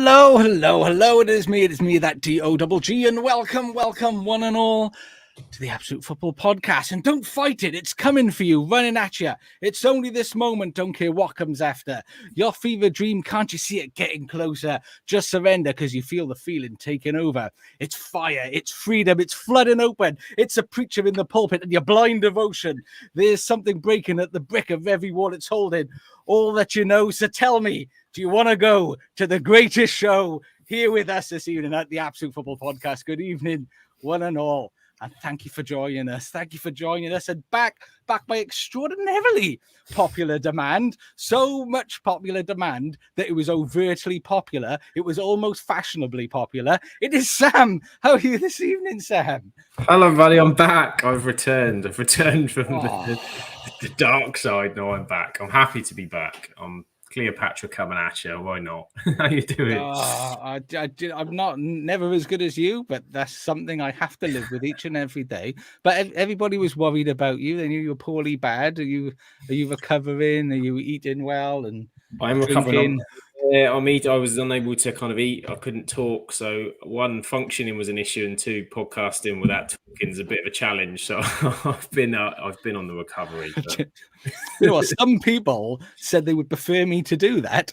Hello. It is me, that D-O-double-G, and welcome, one and all, to the Absolute Football Podcast. And don't fight it. It's coming for you, running at you. It's only this moment. Don't care what comes after. Your fever dream, can't you see it getting closer? Just surrender because you feel the feeling taking over. It's fire. It's freedom. It's flooding open. It's a preacher in the pulpit and your blind devotion. There's something breaking at the brick of every wall it's holding. All that you know, so tell me, do you want to go to the greatest show here with us this evening at the Absolute Football Podcast? Good evening, one and all. And thank you for joining us. And back by extraordinarily popular demand. So much popular demand that it was overtly popular. It was almost fashionably popular. It is Sam. How are you this evening, Sam? Hello, everybody. I'm back. I've returned from the dark side. No, I'm back. I'm happy to be back. I'm Cleopatra coming at you. Why not? How you doing? I'm never as good as you, but that's something I have to live with each and every day. But everybody was worried about you. They knew you were poorly bad. Are you recovering? Are you eating well? And I'm recovering. Yeah, I was unable to kind of eat. I couldn't talk. So one, functioning was an issue, and two, podcasting without talking is a bit of a challenge. So I've been on the recovery. But... You know what? Some people said they would prefer me to do that.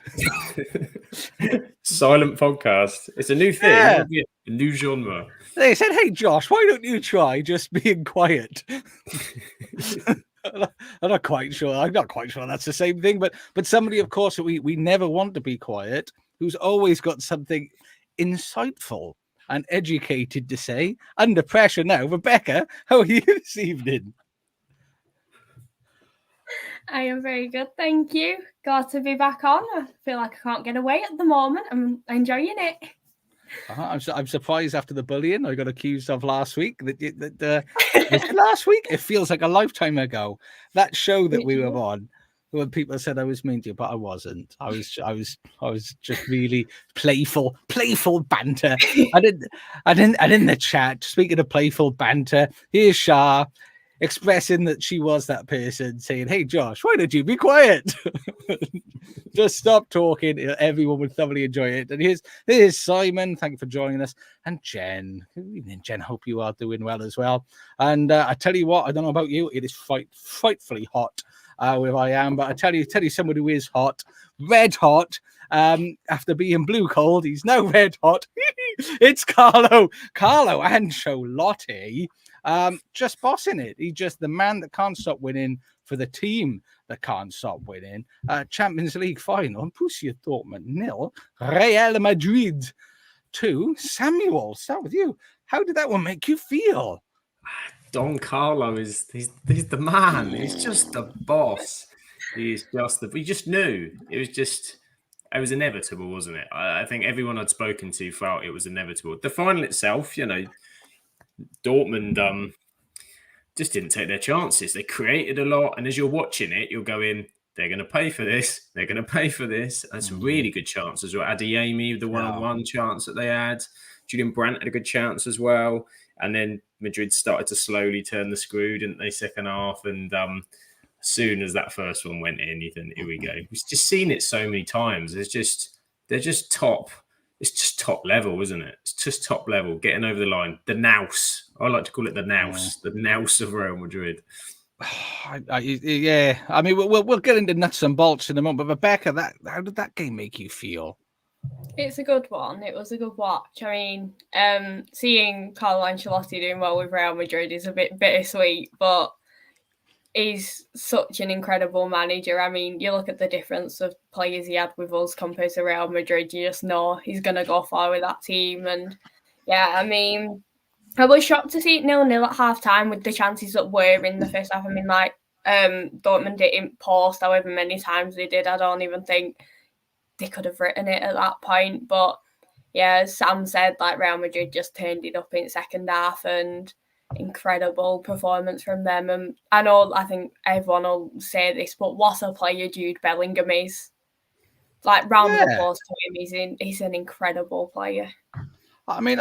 Silent podcast. It's a new thing. Yeah. A new genre. They said, "Hey, Josh, why don't you try just being quiet?" I'm not quite sure that's the same thing, but somebody, of course, we never want to be quiet, who's always got something insightful and educated to say under pressure now. Rebecca, how are you this evening? I am very good, thank you. Glad to be back on. I feel like I can't get away at the moment. I'm enjoying it. I'm surprised after the bullying I got accused of last week. Was it last week? It feels like a lifetime ago. That show that we were on, when people said I was mean to you, but I wasn't. I was just really playful banter. And in the chat, speaking of playful banter, here's Shah expressing that she was that person, saying, "Hey, Josh, why don't you be quiet? Just stop talking." Everyone would thoroughly enjoy it. And here's Simon. Thank you for joining us. And Jen. Good evening, Jen. Hope you are doing well as well. And I tell you what, I don't know about you, it is frightfully hot where I am. But I tell you someone who is hot, red hot. After being blue cold, he's now red hot. It's Carlo Ancelotti. Just bossing it. He's just the man that can't stop winning for the team that can't stop winning. Champions League final, Borussia Dortmund 0, Real Madrid 2. Samuel, start with you. How did that one make you feel? Don Carlo he's the man. He's just the boss. We just knew it was inevitable, wasn't it? I think everyone I'd spoken to felt it was inevitable. The final itself, Dortmund just didn't take their chances. They created a lot, and as you're watching it, you're going, they're going to pay for this. They're going to pay for this. And some really good chances. Adeyemi, the one-on-one chance that they had. Julian Brandt had a good chance as well. And then Madrid started to slowly turn the screw, didn't they, second half? And as soon as that first one went in, you think, here we go. We've just seen it so many times. They're just top. It's just top level, isn't it? It's just top level, getting over the line. The nous. I like to call it the nous. The nous of Real Madrid. Yeah. I mean, we'll get into nuts and bolts in a moment. But Rebecca, how did that game make you feel? It's a good one. It was a good watch. I mean, seeing Carlo Ancelotti doing well with Real Madrid is a bit bittersweet, but he's such an incredible manager. I mean, you look at the difference of players he had with us compared to Real Madrid, you just know he's going to go far with that team. And yeah, I mean, I was shocked to see it 0-0 at half-time with the chances that were in the first half. I mean, Dortmund didn't post however many times they did. I don't even think they could have written it at that point. But yeah, as Sam said, Real Madrid just turned it up in second half, and incredible performance from them. And I think everyone will say this, but what a player Jude Bellingham is. Round of applause to him. He's an incredible player. I mean,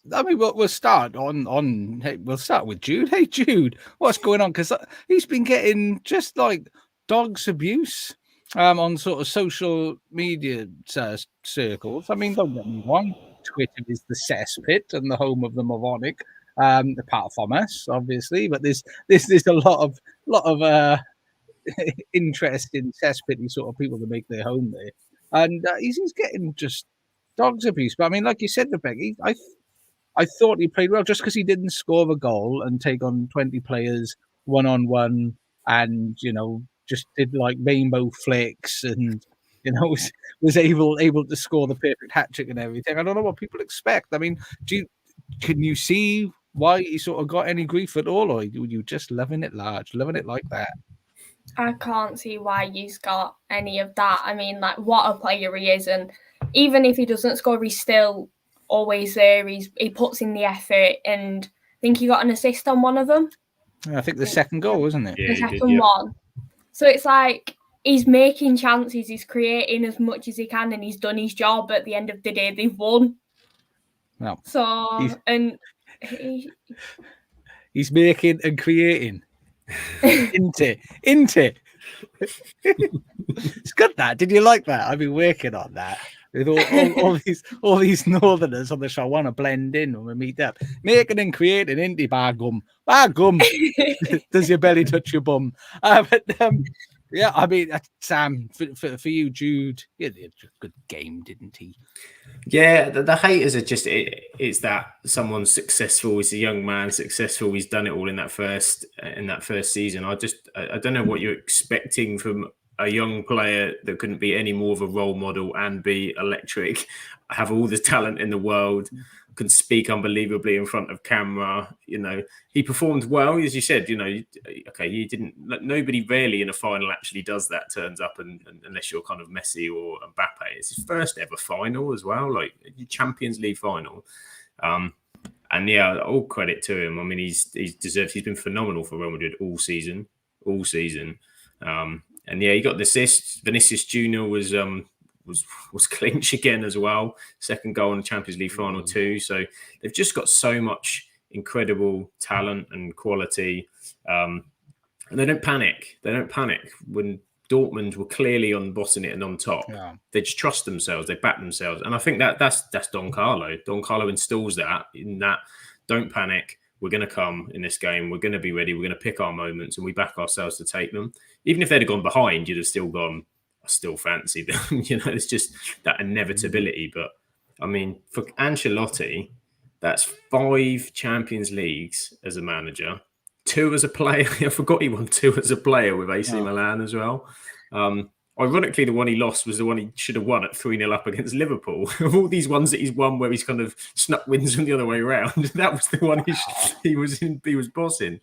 we'll start we'll start with Jude. Hey, Jude, what's going on? Because he's been getting just dog's abuse on sort of social media circles. I mean, don't get me wrong, Twitter is the cesspit and the home of the moronic, apart from us, obviously. But there's a lot of interesting cesspitty sort of people to make their home there, and he's getting just dogs abuse. But I mean, like you said, Rebecca, I thought he played well just because he didn't score a goal and take on 20 players one-on-one, and just did like rainbow flicks, and was able to score the perfect hat trick and everything. I don't know what people expect. I mean, can you see why he sort of got any grief at all, or were you just loving it large, loving it like that? I can't see why he's got any of that. I mean, like, what a player he is, and even if he doesn't score, he's still always there. He puts in the effort, and I think he got an assist on one of them. I think the second goal, wasn't it? Yeah, the second one. So it's like he's making chances, he's creating as much as he can, and he's done his job. At the end of the day, they've won. No. So he's making and creating. Into. It's good, that. Did you like that? I've been working on that with all these northerners on the show. I want to blend in when we meet up. Making and creating, into bar gum. Does your belly touch your bum? Yeah, I mean, Sam, for you, Jude, he had a good game, didn't he? Yeah, the haters are just it's that someone's successful. He's a young man, successful. He's done it all in that first season. I don't know what you're expecting from a young player that couldn't be any more of a role model and be electric, have all the talent in the world, can speak unbelievably in front of camera. He performed well, as you said. Okay, he didn't. Nobody rarely in a final actually does that. Turns up, and unless you're kind of Messi or Mbappe, it's his first ever final as well, like Champions League final. And yeah, all credit to him. I mean, he's deserved. He's been phenomenal for Real Madrid all season. And yeah, he got the assist. Vinicius Junior was clinch again as well. Second goal in the Champions League final too. So they've just got so much incredible talent and quality. And they don't panic. When Dortmund were clearly on bossing it and on top. Yeah. They just trust themselves. They back themselves. And I think that's Don Carlo. Don Carlo instills that, in that don't panic. We're going to come in this game. We're going to be ready. We're going to pick our moments, and we back ourselves to take them. Even if they'd have gone behind, you'd have still gone, I still fancy them. It's just that inevitability. But I mean, for Ancelotti, that's 5 Champions Leagues as a manager, 2 as a player. I forgot he won 2 as a player with AC Milan as well. Ironically, the one he lost was the one he should have won at 3-0 up against Liverpool. Of all these ones that he's won where he's kind of snuck wins from the other way around, that was the one he was bossing.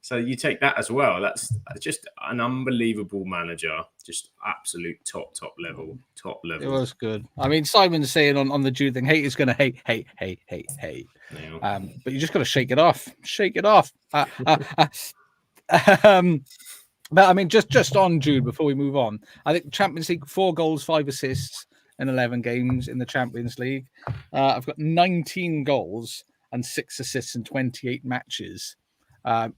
So you take that as well. That's just an unbelievable manager. Just absolute top level. It was good. I mean, Simon's saying on the Jude thing, hate is going to hate. Yeah. But you just got to shake it off. But I mean, just on Jude before we move on, I think Champions League, 4 goals, 5 assists in 11 games in the Champions League. I've got 19 goals and 6 assists in 28 matches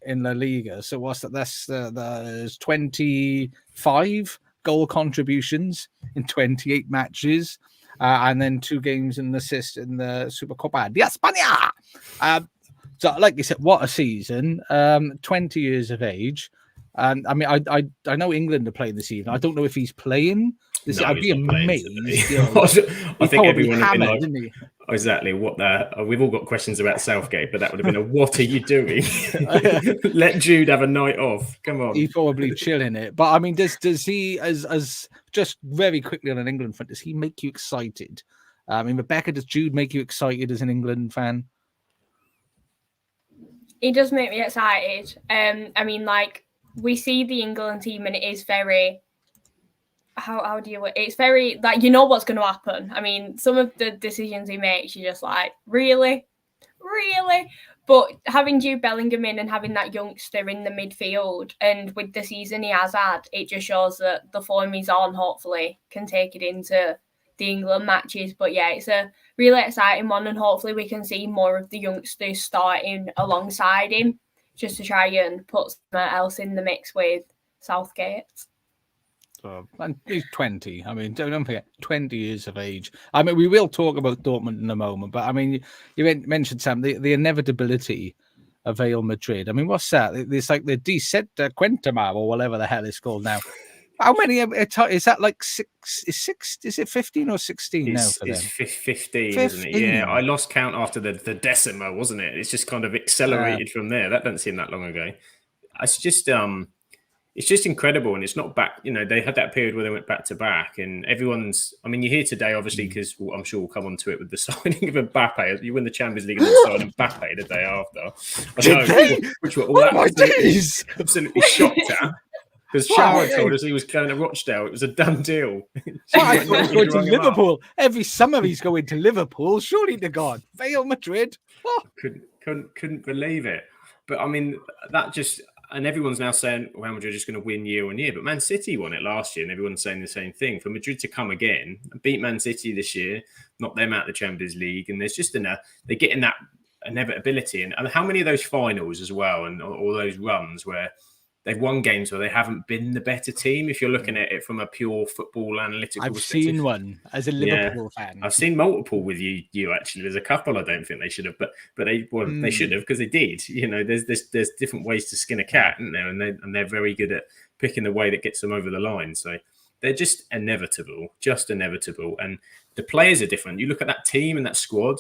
in La Liga. So what's that? There's 25 goal contributions in 28 matches, and then 2 games and assist in the Supercopa de España. So, like you said, what a season! 20 years of age. I mean, I know England are playing this evening. I don't know if he's playing. I'd be amazed. I think everyone would be like, exactly what that. We've all got questions about Southgate, but that would have been a "What are you doing?" Let Jude have a night off. Come on. He's probably chilling it. But I mean, does he, as just very quickly on an England front, does he make you excited? I mean, Rebecca, does Jude make you excited as an England fan? He does make me excited. I mean, like, we see the England team, and it is very, how do you, it's very, like, you know what's going to happen. I mean, some of the decisions he makes, you're just like, really? But having Jude Bellingham in and having that youngster in the midfield, and with the season he has had, it just shows that the form he's on, hopefully, can take it into the England matches. But yeah, it's a really exciting one, and hopefully we can see more of the youngsters starting alongside him, just to try and put someone else in the mix with Southgate. And he's 20. I mean, don't forget, 20 years of age. I mean, we will talk about Dortmund in a moment, but I mean, you mentioned, Sam, the inevitability of Real Madrid. I mean, what's that? It's like the Descenta Quentamar or whatever the hell it's called now. How many is that? Like six? Is it 15 or 16 now for them? It's 15, isn't it? Yeah, I lost count after the decima, wasn't it? It's just kind of accelerated from there. That doesn't seem that long ago. It's just incredible, and it's not back. You know, they had that period where they went back to back, and everyone's. I mean, you're here today, obviously, because I'm sure we'll come on to it with the signing of Mbappe. You win the Champions League and then sign Mbappe the day after. Which were all absolutely shocked at. Because Shower told us he was going to Rochdale. It was a done deal. I thought he was going to Liverpool. Every summer he's going to Liverpool. Surely to God. Real Madrid. Oh. Couldn't believe it. But I mean, that just... And everyone's now saying Real Madrid are just going to win year on year. But Man City won it last year, and everyone's saying the same thing. For Madrid to come again, beat Man City this year, knock them out of the Champions League, and there's just they're getting that inevitability. And how many of those finals as well, and all those runs where they've won games where they haven't been the better team, if you're looking at it from a pure football analytical perspective. I've seen one as a Liverpool fan. I've seen multiple with you actually. There's a couple I don't think they should have, but they should have, because they did. You know, there's different ways to skin a cat, isn't there? And they're very good at picking the way that gets them over the line. So they're just inevitable. And the players are different. You look at that team and that squad.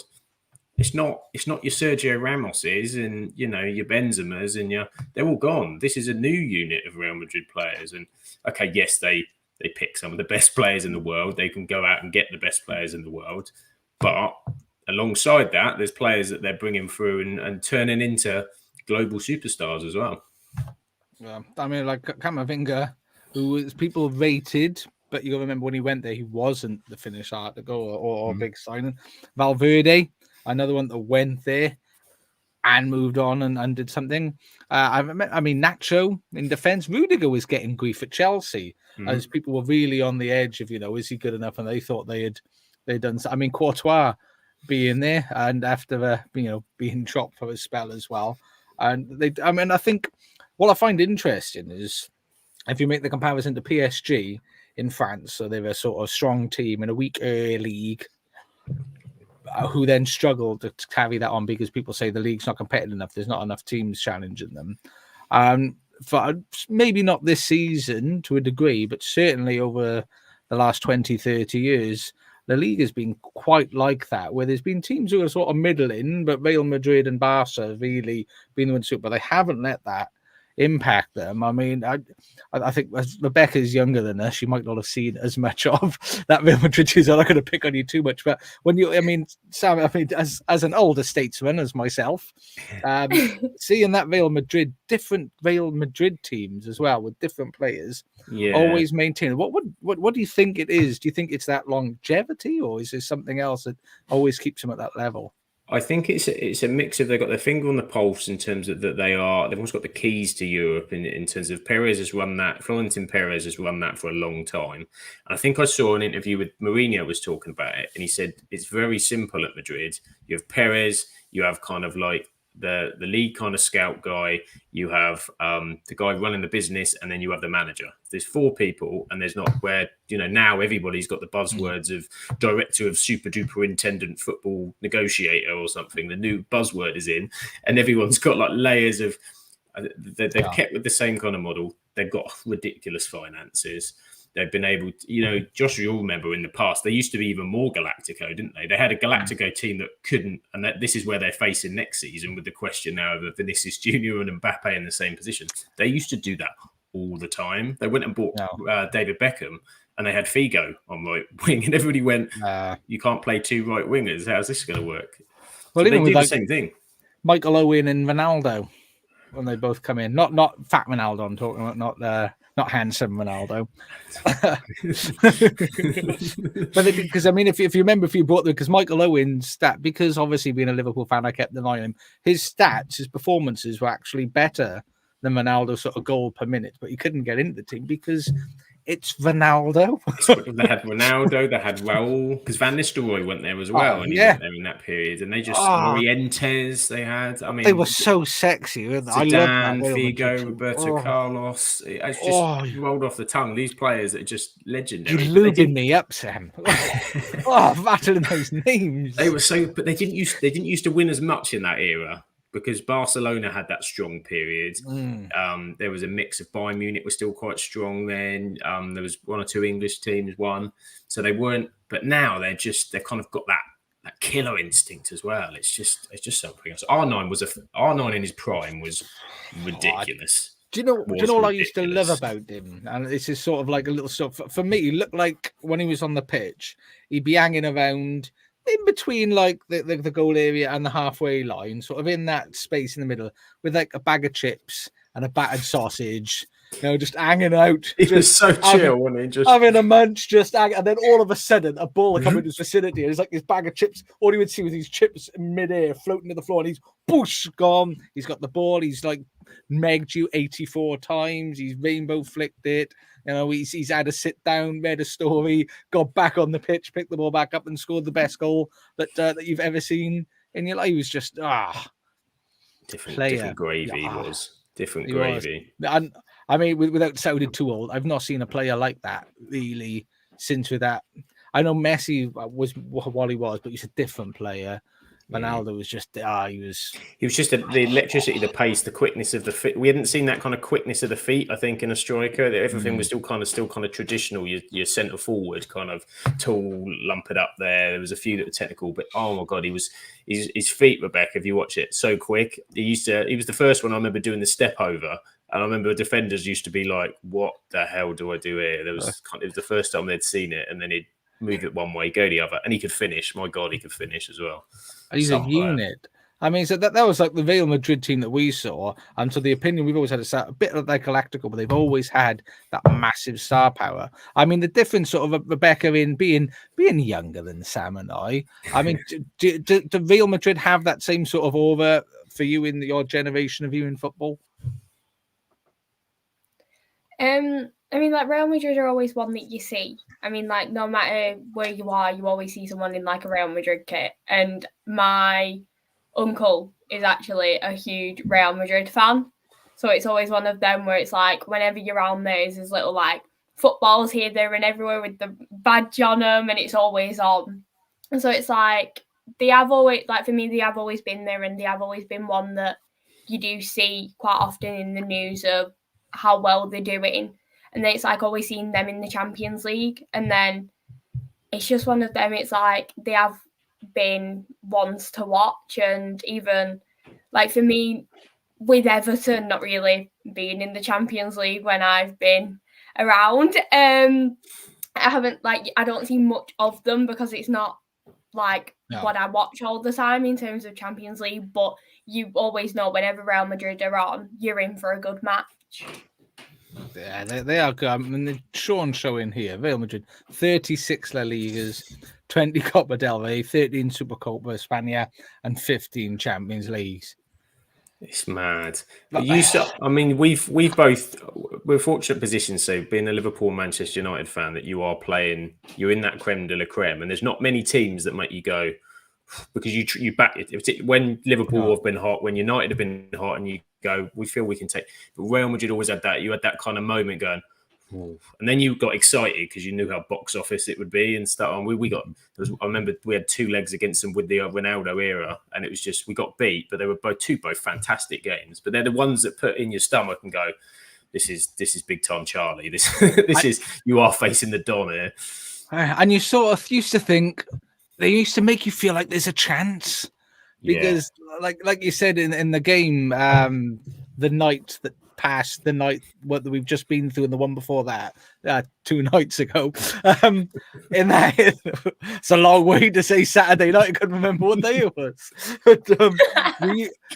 It's not your Sergio Ramoses and your Benzemas and they're all gone. This is a new unit of Real Madrid players. And okay, yes, they pick some of the best players in the world. They can go out and get the best players in the world. But alongside that, there's players that they're bringing through and turning into global superstars as well. Yeah, I mean, like Camavinga, who was people rated, but you got to remember when he went there, he wasn't the finished article or big signing. Valverde, another one that went there and moved on and did something. I mean, Nacho in defence. Rudiger was getting grief at Chelsea as people were really on the edge of, is he good enough? And they thought they'd done. I mean, Courtois being there and after being dropped for a spell as well. And I think what I find interesting is if you make the comparison to PSG in France, so they're a sort of strong team in a weak league, who then struggled to carry that on because people say the league's not competitive enough. There's not enough teams challenging them. For maybe not this season to a degree, but certainly over the last 20, 30 years, the league has been quite like that, where there's been teams who are sort of middling, but Real Madrid and Barca have really been the ones who, but they haven't let that impact them. I mean, I think as Rebecca's younger than us, she might not have seen as much of that Real Madrid season. I'm not going to pick on you too much, but Sam, as an older statesman as myself, seeing that different Real Madrid teams as well with different players, always maintain. What do you think it is? Do you think it's that longevity, or is there something else that always keeps them at that level? I think it's a mix of they've got their finger on the pulse in terms of that they've almost got the keys to Europe in terms of Perez has run that. Florentine Perez has run that for a long time. And I think I saw an interview with Mourinho was talking about it, and he said it's very simple at Madrid. You have Perez, you have kind of like the lead kind of scout guy, you have the guy running the business, and then you have the manager. There's four people, and there's not where now everybody's got the buzzwords of director of super duper intendant football negotiator or something. The new buzzword is in, and everyone's got like layers of they've kept with the same kind of model. They've got ridiculous finances. They've been able to, Josh, you'll remember in the past, they used to be even more Galactico, didn't they? They had a Galactico team that couldn't, and this is where they're facing next season with the question now of Vinicius Junior and Mbappe in the same position. They used to do that all the time. They went and bought David Beckham, and they had Figo on right wing, and everybody went, you can't play two right wingers. How's this going to work? Well, so they do the same thing. Michael Owen and Ronaldo, when they both come in. Not fat Ronaldo, I'm talking about, not handsome Ronaldo. But because if you remember, because Michael Owen's stat, because obviously being a Liverpool fan, I kept an eye on him. His stats, his performances were actually better than Ronaldo's sort of goal per minute, but he couldn't get into the team because it's Ronaldo. They had Ronaldo, they had Raul, because Van Nistelrooy went there as well, and he went there in that period. And they just Morientes, they had. I mean, they were so sexy. Zidane, I love that Figo, Roberto Carlos. It's just rolled off the tongue. These players are just legendary. You're lubing me up, Sam. Rattling those names. They were so, but they didn't used to win as much in that era. Because Barcelona had that strong period. There was a mix of Bayern Munich was still quite strong then. There was one or two English teams won. So they weren't, but now they've kind of got that killer instinct as well. It's just something else. R9 in his prime was ridiculous. Do you know what I used to love about him? And this is sort of like a little stuff. For me, he looked like when he was on the pitch, he'd be hanging around in between like the goal area and the halfway line, sort of in that space in the middle with like a bag of chips and a battered sausage, just hanging out. He was so chill, wasn't he? Just having a munch, and then all of a sudden a ball would come into his vicinity and it's like this bag of chips. All he would see was these chips in midair floating to the floor and he's boosh, gone. He's got the ball, he's like megged you 84 times, he's rainbow flicked it. He's had a sit down, read a story, got back on the pitch, picked the ball back up, and scored the best goal that you've ever seen in your life. He was just different gravy. He was different gravy. And I mean, without sounding too old, I've not seen a player like that really since with that. I know Messi was what he was, but he's a different player. Ronaldo was just he was just the electricity, the pace, the quickness of the feet. We hadn't seen that kind of quickness of the feet, I think, in a striker. Everything was still kind of traditional. Your centre forward, kind of tall, lump it up there. There was a few that were technical, but oh my god, his feet, Rebecca. If you watch it, so quick. He was the first one I remember doing the step over. And I remember defenders used to be like, "What the hell do I do here?" It was the first time they'd seen it, and then he'd move it one way, go the other, and he could finish. My God, he could finish as well. He's a unit. I mean, so that was like the Real Madrid team that we saw. And so the opinion we've always had is a bit like Galactical, but they've always had that massive star power. I mean, the difference sort of Rebecca in being younger than Sam and I. I mean, do Real Madrid have that same sort of aura for you in your generation of viewing football? I mean, like Real Madrid are always one that you see. I mean, like no matter where you are, you always see someone in like a Real Madrid kit. And my uncle is actually a huge Real Madrid fan. So it's always one of them where it's like whenever you're around there's little like footballs here, there and everywhere with the badge on them and it's always on. And so it's like they have always, like for me, they have always been there and they have always been one that you do see quite often in the news of how well they're doing. And then it's like always seeing them in the Champions League. And then it's just one of them. It's like they have been ones to watch. And even like for me, with Everton not really being in the Champions League when I've been around, I don't see much of them because it's not like what I watch all the time in terms of Champions League. But you always know whenever Real Madrid are on, you're in for a good match. Yeah, they are good. I mean, the Sean showing here, Real Madrid, 36 La Ligas, 20 Copa del Rey, 13 Supercopa España, and 15 Champions Leagues. It's mad. We're fortunate positions. So being a Liverpool, Manchester United fan, that you're in that creme de la creme, and there's not many teams that make you go because you back it. When Liverpool have been hot, when United have been hot, and you go, we feel we can take. But Real Madrid always had that. You had that kind of moment going, ooh. And then you got excited because you knew how box office it would be and stuff. And I remember we had 2 legs against them with the Ronaldo era, and it was just we got beat. But they were both fantastic games. But they're the ones that put in your stomach and go, this is big time Charlie. You are facing the Don here. And you sort of used to think they used to make you feel like there's a chance. Because, like you said in the game, the night that passed, the night what we've just been through, and the one before that, 2 nights ago, in that it's a long way to say Saturday night. I couldn't remember what day it was. But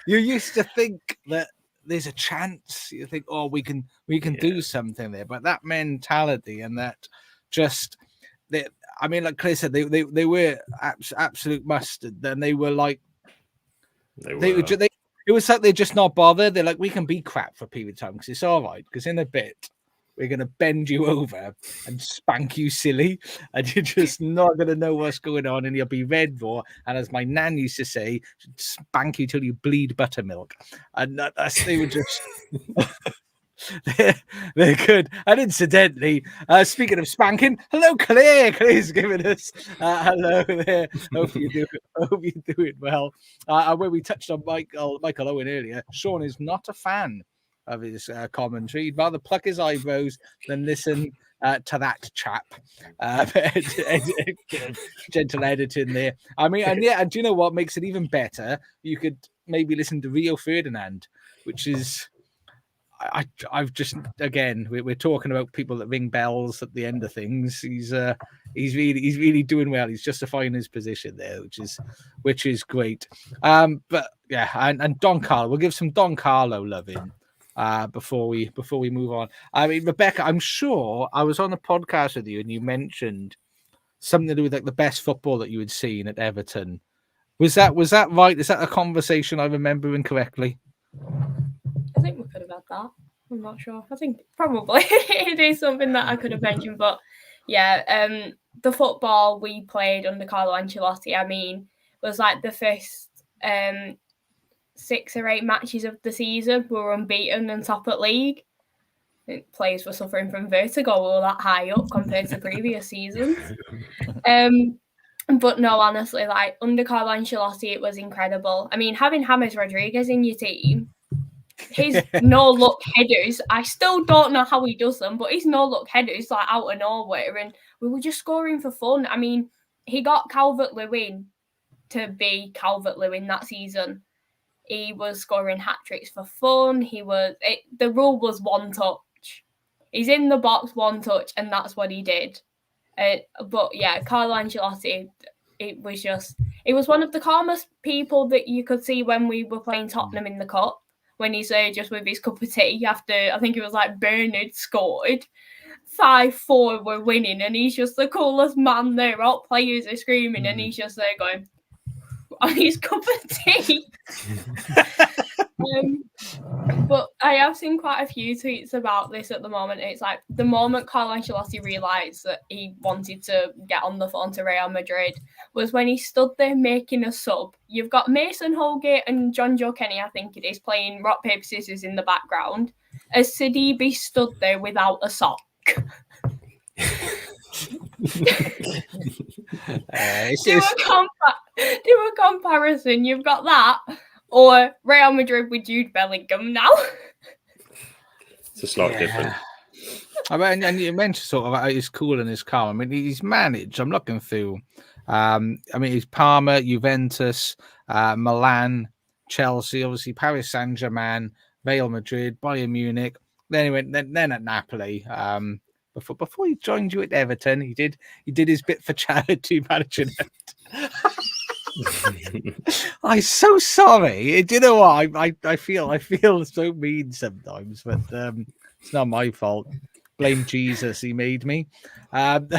you used to think that there's a chance. You think, oh, we can do something there. But that mentality and that just. I mean, like Claire said, they were absolute mustard. And they were like, it was like they're just not bothered. They're like, we can be crap for a period of time because it's all right. Because in a bit, we're going to bend you over and spank you silly, and you're just not going to know what's going on, and you'll be red raw. And as my nan used to say, spank you till you bleed buttermilk. And they were just... they're good. And incidentally, speaking of spanking, hello Claire. Claire's giving us hello there. Hope you're doing well. When we touched on Michael Owen earlier, Sean is not a fan of his commentary. He'd rather pluck his eyebrows than listen to that chap. Gentle editing there. I mean, and do you know what makes it even better? You could maybe listen to Rio Ferdinand, which is... I've just, again, we're talking about people that ring bells at the end of things. He's really doing well. He's justifying his position there, which is great. But yeah, and Don Carlo, we'll give some Don Carlo loving before we move on. I mean, Rebecca, I'm sure I was on a podcast with you and you mentioned something to do with like the best football that you had seen at Everton. Was that right? Is that a conversation I remember incorrectly? I think we could have had that. I'm not sure. I think probably it is something that I could have mentioned. But yeah, the football we played under Carlo Ancelotti, I mean, was like the first 6 or 8 matches of the season. We were unbeaten and top at league. Players were suffering from vertigo. We were that high up compared to previous seasons. But no, honestly, like under Carlo Ancelotti, it was incredible. I mean, having James Rodriguez in your team, his no-look headers, I still don't know how he does them, but his no-look headers, like out of nowhere, and we were just scoring for fun. I mean, he got Calvert-Lewin to be Calvert-Lewin that season. He was scoring hat-tricks for fun. The rule was one touch. He's in the box, one touch, and that's what he did. But yeah, Carlo Ancelotti, it was one of the calmest people that you could see when we were playing Tottenham in the Cup. When he's just with his cup of tea after, I think it was like Bernard scored. 5-4 we're winning, and he's just the coolest man there. All players are screaming, and he's just there going on his cup of tea. But I have seen quite a few tweets about this at the moment. It's like the moment Carlo Ancelotti realised that he wanted to get on the phone to Real Madrid was when he stood there making a sub. You've got Mason Holgate and John Joe Kenny, I think it is, playing rock, paper, scissors in the background as Sidibe stood there without a sock. Do a comparison. You've got that. Or Real Madrid with Jude Bellingham now. It's a slight different. I mean, and you mentioned sort of his cool and his calm. I mean, he's managed. I'm looking through. I mean, he's Parma, Juventus, Milan, Chelsea, obviously Paris Saint-Germain, Real Madrid, Bayern Munich. Then he went then at Napoli. Before he joined you at Everton, he did his bit for charity managing it. I'm so sorry. Do you know what? I feel so mean sometimes, but it's not my fault. Blame Jesus. He made me.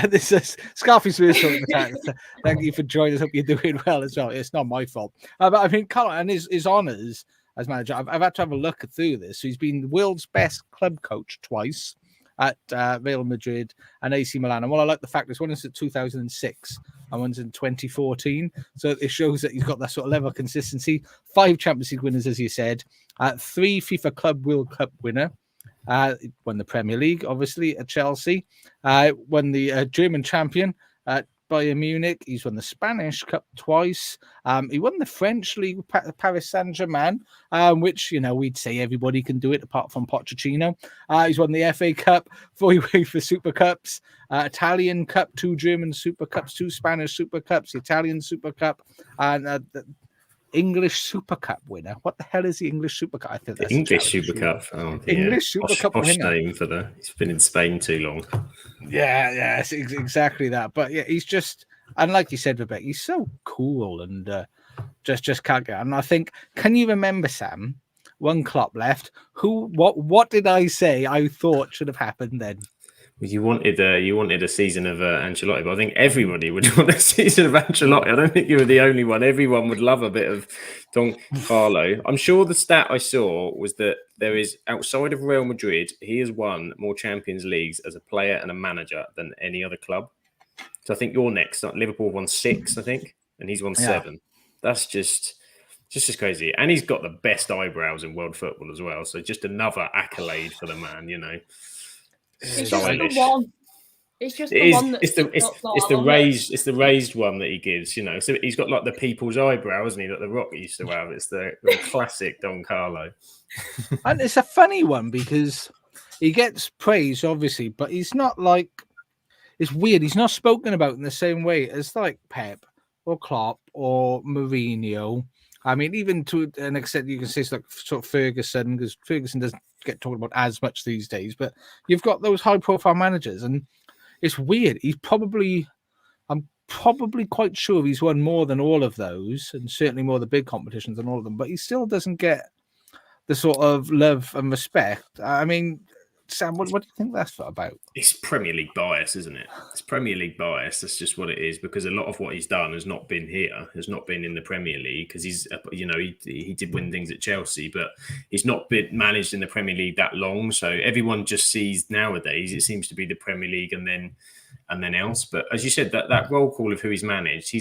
This is Scarface. Thank you for joining us. Hope you're doing well as well. It's not my fault. But I mean, Carlo and his honours as manager. I've had to have a look through this. So he's been the world's best club coach twice at Real Madrid and AC Milan. And what I like the fact is one is in 2006 and one's in 2014. So it shows that he's got that sort of level of consistency. 5 Champions League winners, as you said. 3 FIFA Club World Cup winner. Won the Premier League, obviously, at Chelsea. Won the German champion at Bayern Munich. He's won the Spanish Cup twice. He won the French League with Paris Saint-Germain, which, you know, we'd say everybody can do it apart from Pochettino. He's won the FA Cup, 4 UEFA Super Cups, Italian Cup, 2 German Super Cups, 2 Spanish Super Cups, the Italian Super Cup, and the English Super Cup winner. What the hell is the English Super Cup? I think that's English Super Cup. Oh, English Super Cup winner. Name for he's been in Spain too long. Yeah, it's exactly that. But yeah, he's just, and like you said, Rebecca, he's so cool and just can't get. And I think, can you remember, Sam? One Klopp left. What did I say? I thought should have happened then. You wanted a season of Ancelotti, but I think everybody would want a season of Ancelotti. I don't think you were the only one. Everyone would love a bit of Don Carlo. I'm sure the stat I saw was that there is, outside of Real Madrid, he has won more Champions Leagues as a player and a manager than any other club. So I think you're next. Liverpool won 6, I think, and he's won 7. That's just crazy. And he's got the best eyebrows in world football as well. So just another accolade for the man, you know. It's just the one. It's just the one that's it's the raised one that he gives, you know. So he's got like the people's eyebrow, isn't he? That the Rock used to have. It's the classic Don Carlo. And it's a funny one because he gets praise, obviously, but he's not like, it's weird. He's not spoken about in the same way as like Pep or Klopp or Mourinho. I mean, even to an extent, you can say it's like sort of Ferguson, because Ferguson doesn't get talked about as much these days. But you've got those high-profile managers, and it's weird. I'm probably quite sure he's won more than all of those, and certainly more the big competitions than all of them. But he still doesn't get the sort of love and respect. I mean, Sam, what do you think that's about? It's Premier League bias, isn't it? It's Premier League bias. That's just what it is, because a lot of what he's done has not been here, has not been in the Premier League, because he's, you know, he did win things at Chelsea, but he's not been managed in the Premier League that long. So everyone just sees nowadays, it seems to be the Premier League and then else. But as you said, that roll call of who he's managed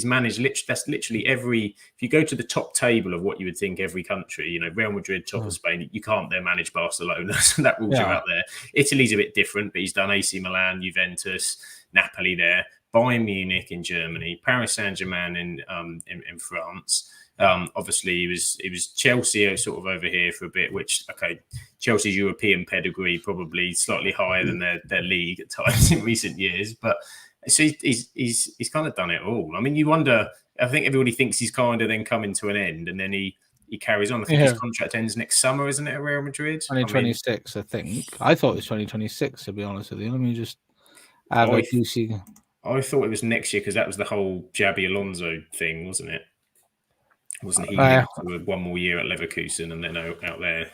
that's literally every, if you go to the top table of what you would think every country, you know, Real Madrid, top of Spain, you can't then manage Barcelona. So that rules you out there. Italy's a bit different, but he's done AC Milan, Juventus, Napoli there, Bayern Munich in Germany, Paris Saint-Germain in France. Obviously, it was Chelsea sort of over here for a bit, which, okay, Chelsea's European pedigree probably slightly higher than their league at times in recent years. But so he's kind of done it all. I mean, you wonder, I think everybody thinks he's kind of then coming to an end, and then he carries on. I think his contract ends next summer, isn't it, at Real Madrid? 2026, I think. I thought it was 2026, to be honest with you. Let me just have a see. I thought it was next year, because that was the whole Xabi Alonso thing, wasn't it? Wasn't he linked to one more year at Leverkusen and then out there?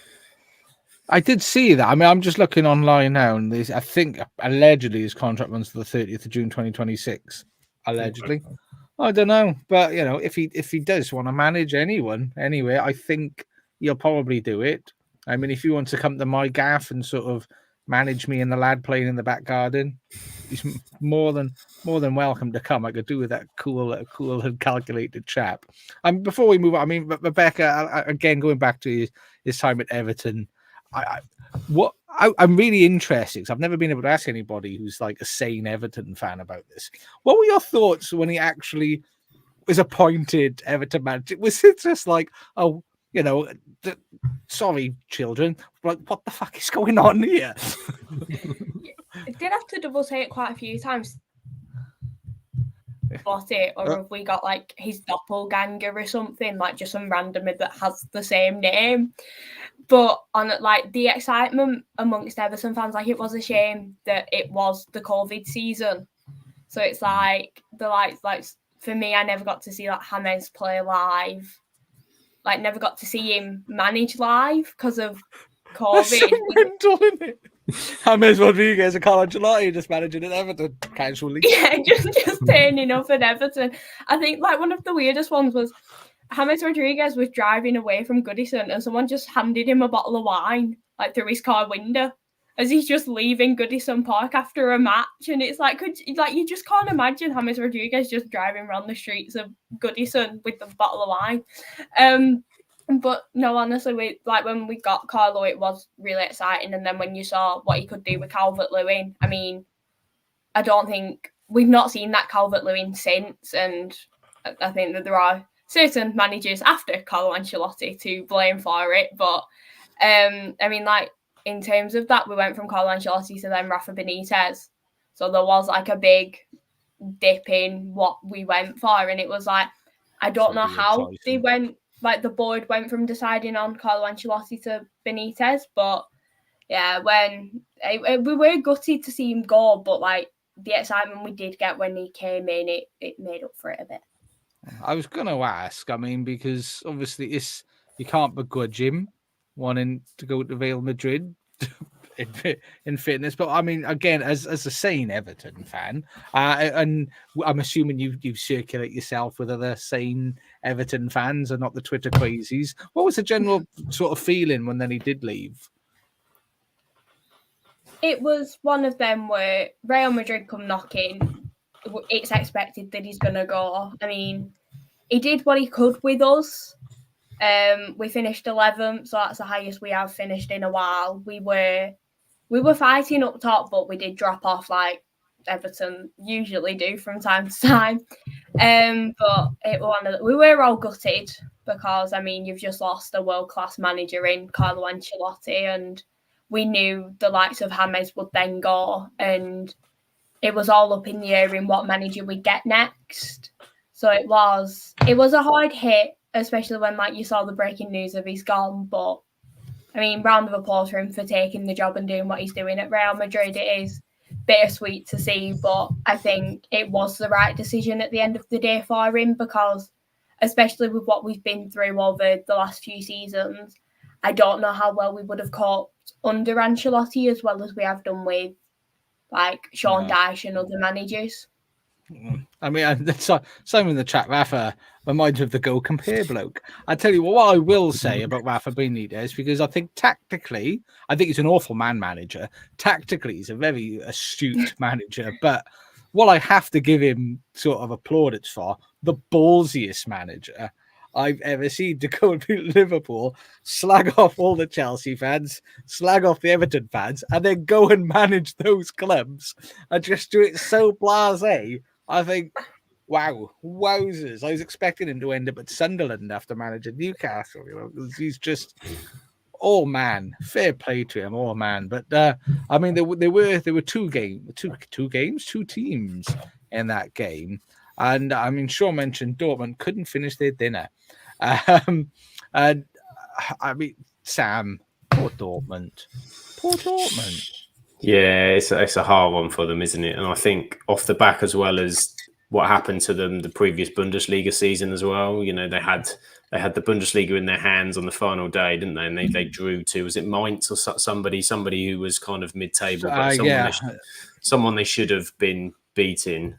I did see that. I mean, I'm just looking online now, and I think allegedly his contract runs to the 30th of June 2026. Allegedly. Okay. I don't know. But, you know, if he does want to manage anyone anywhere, I think he'll probably do it. I mean, if you want to come to my gaff and sort of manage me and the lad playing in the back garden, he's more than welcome to come. I could do with that cool and calculated chap. Before we move on, I mean, Rebecca, again, going back to his time at Everton, I'm really interested, because I've never been able to ask anybody who's like a sane Everton fan about this. What were your thoughts when he actually was appointed Everton manager? Was it just like, oh, you know, sorry, children, like, what the fuck is going on here? I did have to double say it quite a few times. Got it, or have we got like his doppelganger or something, like just some random that has the same name? But on like the excitement amongst Everton fans, like, it was a shame that it was the COVID season. So it's like for me, I never got to see like James play live. Like, never got to see him manage live because of COVID. That's so mental, isn't it? James Rodriguez and Carlo Ancelotti just managing at Everton casually. Yeah, just turning up at Everton. I think like one of the weirdest ones was James Rodriguez was driving away from Goodison, and someone just handed him a bottle of wine like through his car window as he's just leaving Goodison Park after a match. And it's like, you just can't imagine James Rodriguez just driving around the streets of Goodison with the bottle of wine. But no, honestly, when we got Carlo, it was really exciting. And then when you saw what he could do with Calvert-Lewin, I mean, I don't think we've not seen that Calvert-Lewin since. And I think that there are certain managers after Carlo Ancelotti to blame for it. But I mean, like, in terms of that, we went from Carlo Ancelotti to then Rafa Benitez. So there was like a big dip in what we went for. And it was like, I don't know how they went. Like, the board went from deciding on Carlo Ancelotti to Benitez, but yeah, we were gutted to see him go, but like the excitement we did get when he came in, it made up for it a bit. I was going to ask, I mean, because obviously you can't begrudge him wanting to go to Real Madrid. in fitness. But I mean, again, as a sane Everton fan, and I'm assuming you circulate yourself with other sane Everton fans and not the Twitter crazies. What was the general sort of feeling when then he did leave? It was one of them where Real Madrid come knocking. It's expected that he's going to go. I mean, he did what he could with us. We finished 11th, so that's the highest we have finished in a while. We were fighting up top, but we did drop off like Everton usually do from time to time. But we were all gutted because, I mean, you've just lost a world-class manager in Carlo Ancelotti, and we knew the likes of James would then go, and it was all up in the air in what manager we'd get next. So it was a hard hit, especially when like you saw the breaking news of he's gone. But I mean, round of applause for him for taking the job and doing what he's doing at Real Madrid. It is bittersweet to see, but I think it was the right decision at the end of the day for him, because especially with what we've been through over the last few seasons, I don't know how well we would have coped under Ancelotti as well as we have done with like Sean Dyche and other managers. I mean, that's someone in the chat, Rafa, reminds me of the Go Compare bloke. I tell you what I will say about Rafa Benitez, because I think tactically, I think he's an awful manager. Tactically, he's a very astute manager. But what I have to give him sort of plaudits for, the ballsiest manager I've ever seen to go and beat Liverpool, slag off all the Chelsea fans, slag off the Everton fans, and then go and manage those clubs and just do it so blasé. I think, wow, wowzers. I was expecting him to end up at Sunderland after managing Newcastle. He's just, oh man, fair play to him, oh man. But I mean, there were two teams in that game. And I mean, Shaw mentioned Dortmund couldn't finish their dinner. And I mean, Sam, poor Dortmund. Yeah, it's a hard one for them, isn't it? And I think off the back, as well as what happened to them the previous Bundesliga season as well. You know, they had the Bundesliga in their hands on the final day, didn't they? And they drew to, was it Mainz or somebody who was kind of mid-table, but someone they should have been beating.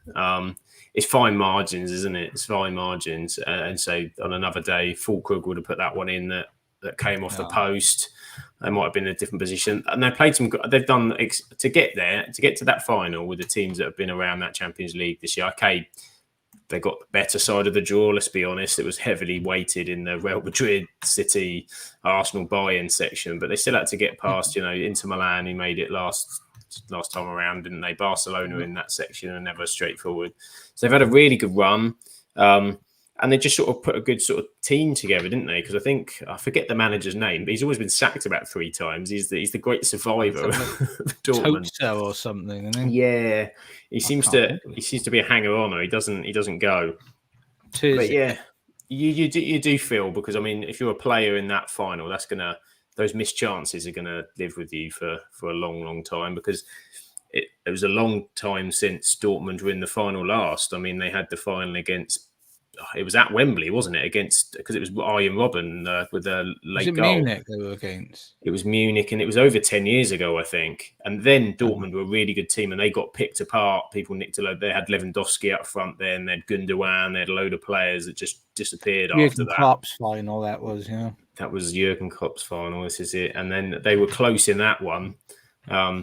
It's fine margins, isn't it? It's fine margins. And so on another day, Fulkrug would have put that one in that came off the post. They might have been in a different position. And they played they've done to get there, to get to that final with the teams that have been around that Champions League this year. Okay, they got the better side of the draw, let's be honest. It was heavily weighted in the Real Madrid, City, Arsenal, Bayern section, but they still had to get past, Inter Milan, who made it last time around, didn't they? Barcelona in that section are never straightforward. So they've had a really good run. And they just sort of put a good sort of team together, didn't they? Because I forget the manager's name, but he's always been sacked about 3 times. He's the great survivor of Dortmund. Toto or something, isn't he? Yeah. He seems to be a hanger-on. He doesn't go. But yeah, you do feel, because I mean, if you're a player in that final, those missed chances are gonna live with you for a long, long time, because it was a long time since Dortmund were in the final last. I mean, they had the final against, it was at Wembley, wasn't it? Because it was Arjen Robben with a late goal. Munich they were against? It was Munich, and it was over 10 years ago, I think. And then Dortmund were a really good team, and they got picked apart. People nicked a load. They had Lewandowski up front then. They had Gundogan. They had a load of players that just disappeared after that. Klopp's final, that was, yeah. That was Jurgen Klopp's final. This is it. And then they were close in that one.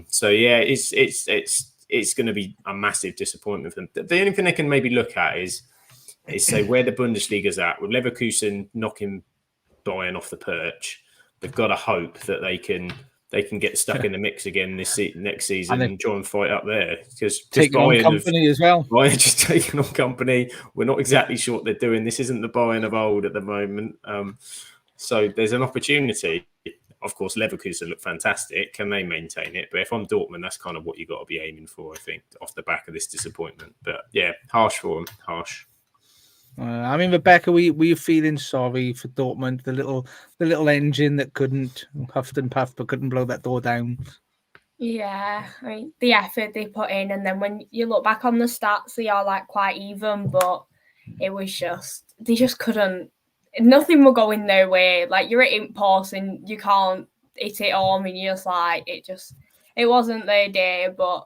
So yeah, it's going to be a massive disappointment for them. The only thing they can maybe look at is say where the Bundesliga's at. With Leverkusen knocking Bayern off the perch, they've got to hope that they can get stuck in the mix again next season and try and fight up there. Because taking on company as well. Bayern just taking on company. We're not exactly sure what they're doing. This isn't the Bayern of old at the moment. So there's an opportunity. Of course, Leverkusen look fantastic. Can they maintain it? But if I'm Dortmund, that's kind of what you've got to be aiming for, I think, off the back of this disappointment. But yeah, harsh for them. Harsh. I mean, Rebecca, were you feeling sorry for Dortmund, the little engine that couldn't huffed and puffed but couldn't blow that door down? Yeah, I mean, the effort they put in, and then when you look back on the stats, they are like quite even, but it was just, they just couldn't, nothing will go in their way. Like, you're at impulse and you can't hit it home, and you're just like, it wasn't their day, but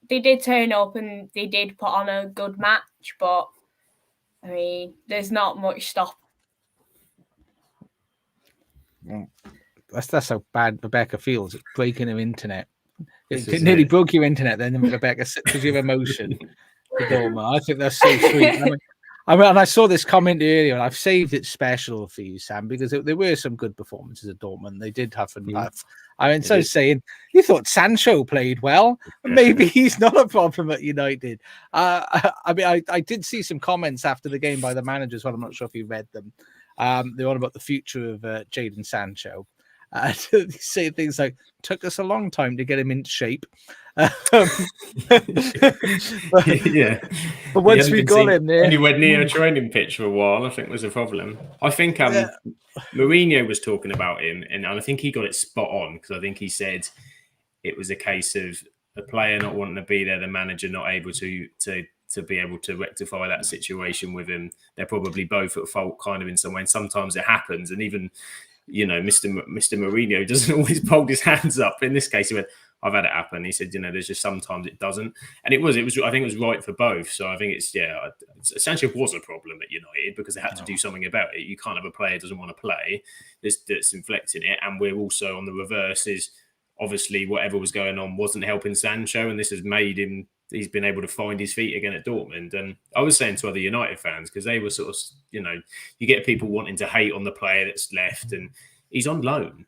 they did turn up and they did put on a good match. But I mean, there's not much stop. That's how bad Rebecca feels. It's breaking her internet. It This nearly is it. broke your internet then, Rebecca, because of your emotion. I think that's so sweet. I mean, and I saw this comment earlier, and I've saved it special for you, Sam, because there were some good performances at Dortmund. They did have fun. I mean, so saying you thought Sancho played well, maybe he's not a problem at United. I mean, I did see some comments after the game by the managers. Well, I'm not sure if you read them. They're on about the future of Jadon Sancho. They say things like, "Took us a long time to get him into shape." Yeah, but once we got him there, he went near a training pitch for a while. I think was a problem. I think Mourinho was talking about him, and I think he got it spot on, because I think he said it was a case of the player not wanting to be there, the manager not able to be able to rectify that situation with him. They're probably both at fault, kind of, in some way. And sometimes it happens, and even, Mr. Mourinho doesn't always hold his hands up. In this case, he went, "I've had it happen." He said, there's just sometimes it doesn't. And it was, I think it was right for both. So I think Sancho was a problem at United, because they had to do something about it. You can't have a player who doesn't want to play that's inflecting it. And we're also on the reverse, is obviously whatever was going on wasn't helping Sancho. And this has made him, he's been able to find his feet again at Dortmund. And I was saying to other United fans, because they were sort of, you get people wanting to hate on the player that's left, and he's on loan.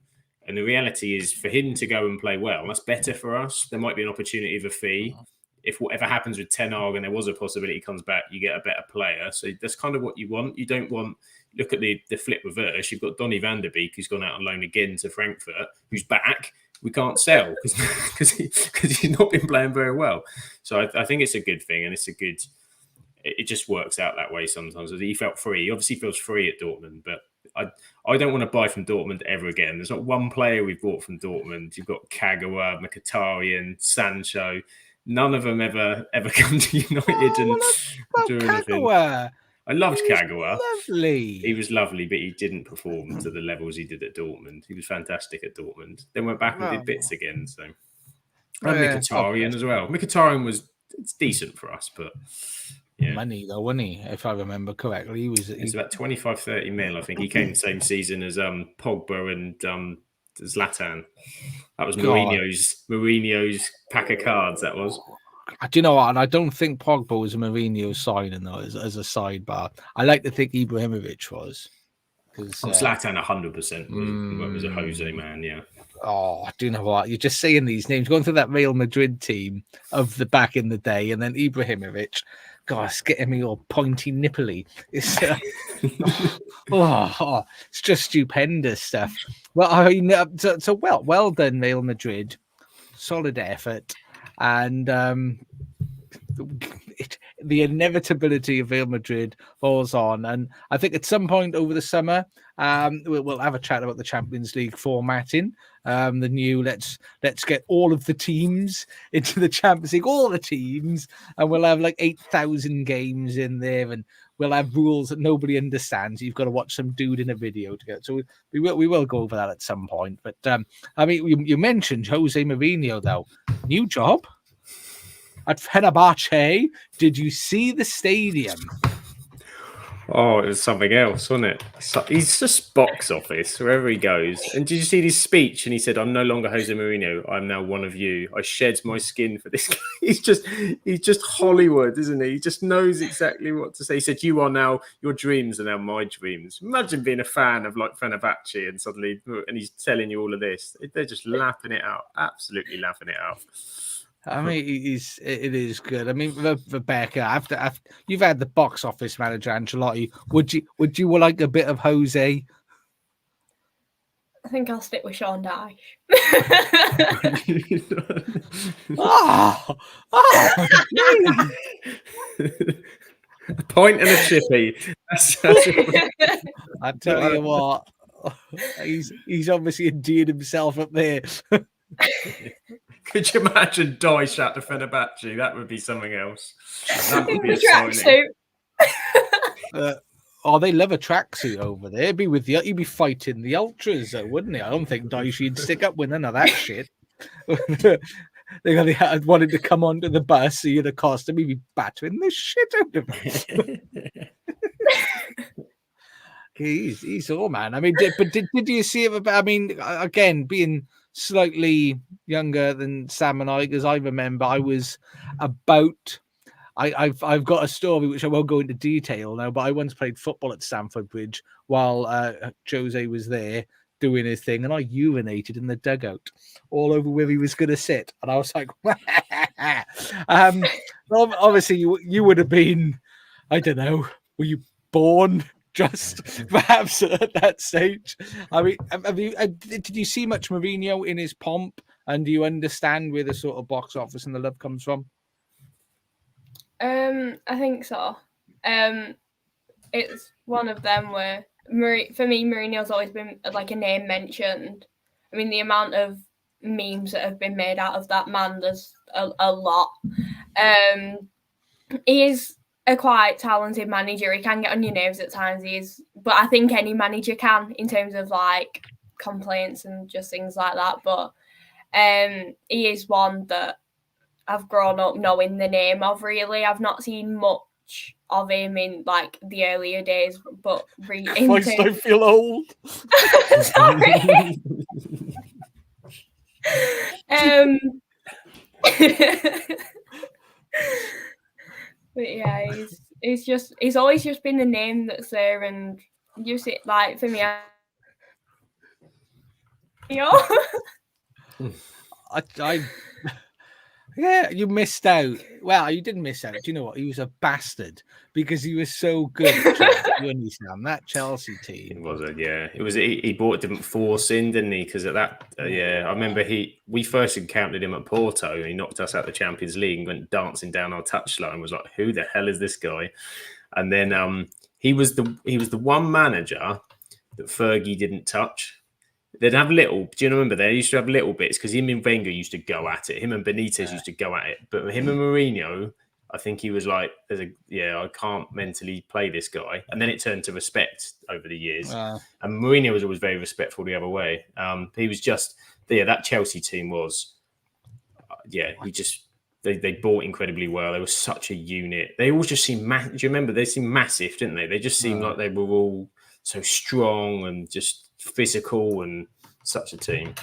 And the reality is, for him to go and play well, that's better for us. There might be an opportunity of a fee. If whatever happens with Ten Hag and there was a possibility he comes back, you get a better player. So that's kind of what you want. You don't want, look at the flip reverse. You've got Donny van der Beek, who's gone out on loan again to Frankfurt, who's back. We can't sell because he's not been playing very well. So I think it's a good thing, and it just works out that way sometimes. He felt free. He obviously feels free at Dortmund, but I don't want to buy from Dortmund ever again. There's not one player we've bought from Dortmund. You've got Kagawa, Mkhitaryan, Sancho. None of them ever come to United and do anything. I loved Kagawa. Lovely. He was lovely, but he didn't perform to the levels he did at Dortmund. He was fantastic at Dortmund. Then went back and did bits again. So, and Mkhitaryan as well. Mkhitaryan it's decent for us, but yeah. Money though, wasn't he? If I remember correctly, he was about 25-30 mil. I think he came the same season as Pogba and Zlatan. That was Mourinho's pack of cards. That was. Do you know what? And I don't think Pogba was a Mourinho signing though, as a sidebar. I like to think Ibrahimovic was. Zlatan 100% was a Jose man, yeah. Oh, do you know what? You're just saying these names, going through that Real Madrid team of the back in the day, and then Ibrahimovic. God, it's getting me all pointy nipply. It's it's just stupendous stuff. Well, I mean, so well done, Real Madrid. Solid effort, and the inevitability of Real Madrid falls on. And I think at some point over the summer, we'll have a chat about the Champions League formatting. The new let's get all of the teams into the Champions League, all the teams, and we'll have like 8,000 games in there, and we'll have rules that nobody understands. You've got to watch some dude in a video to get. So we will go over that at some point. But I mean, you mentioned Jose Mourinho though, new job at Fenerbahce. Did you see the stadium? Oh, it was something else, wasn't it? He's just box office wherever he goes. And did you see his speech? And he said, "I'm no longer Jose Mourinho. I'm now one of you. I shed my skin for this." He's just Hollywood, isn't he? He just knows exactly what to say. He said, "You are now, your dreams are now my dreams." Imagine being a fan of like Fenerbahce and suddenly, and he's telling you all of this. They're just laughing it out, absolutely laughing it out. I mean, it is good. I mean, Rebecca, after you've had the box office manager Ancelotti, would you like a bit of Jose? I think I'll stick with Sean Dyche. A point and a chippy. I tell you what, he's obviously endeared himself up there. Could you imagine Dyche at the Fenerbahce? That would be something else. That would be exciting. They love a tracksuit over there. He'd be fighting the ultras, though, wouldn't he? I don't think Dyche would stick up with none of that shit. They had wanted to come onto the bus, so you'd accost him, he'd be battering the shit out of him. He's all man. I mean, did you see it? I mean, again, being slightly younger than Sam and I, because I remember I was about. I've got a story which I won't go into detail now, but I once played football at Stamford Bridge while Jose was there doing his thing, and I urinated in the dugout all over where he was going to sit, and I was like, obviously you would have been, I don't know, were you born just perhaps at that stage? I mean, did you see much Mourinho in his pomp, and do you understand where the sort of box office and the love comes from? I think so. It's one of them where for me, Mourinho's always been like a name mentioned. I mean, the amount of memes that have been made out of that man, there's a lot. He is a quite talented manager. He can get on your nerves at times. But I think any manager can in terms of like complaints and just things like that. But he is one that I've grown up knowing the name of. Really, I've not seen much of him in like the earlier days, but I feel old. Sorry. But yeah, he's always just been the name that's there, and you see, like for me, Yeah, you missed out. Well, you didn't miss out. Do you know what? He was a bastard because he was so good at Chelsea. You understand that Chelsea team? It wasn't. Yeah, it was. He brought different force in, didn't he? Because at that, yeah, I remember we first encountered him at Porto, and he knocked us out the Champions League and went dancing down our touchline. And was like, who the hell is this guy? And then he was the one manager that Fergie didn't touch. They'd have little. Do you remember? They used to have little bits because him and Wenger used to go at it. Him and Benitez used to go at it. But him and Mourinho, I think he was like, I can't mentally play this guy. And then it turned to respect over the years. And Mourinho was always very respectful the other way. He was just, that Chelsea team was, they bought incredibly well. They were such a unit. They all just seemed massive. Do you remember? They seemed massive, didn't they? They just seemed like they were all so strong and just physical and such a team.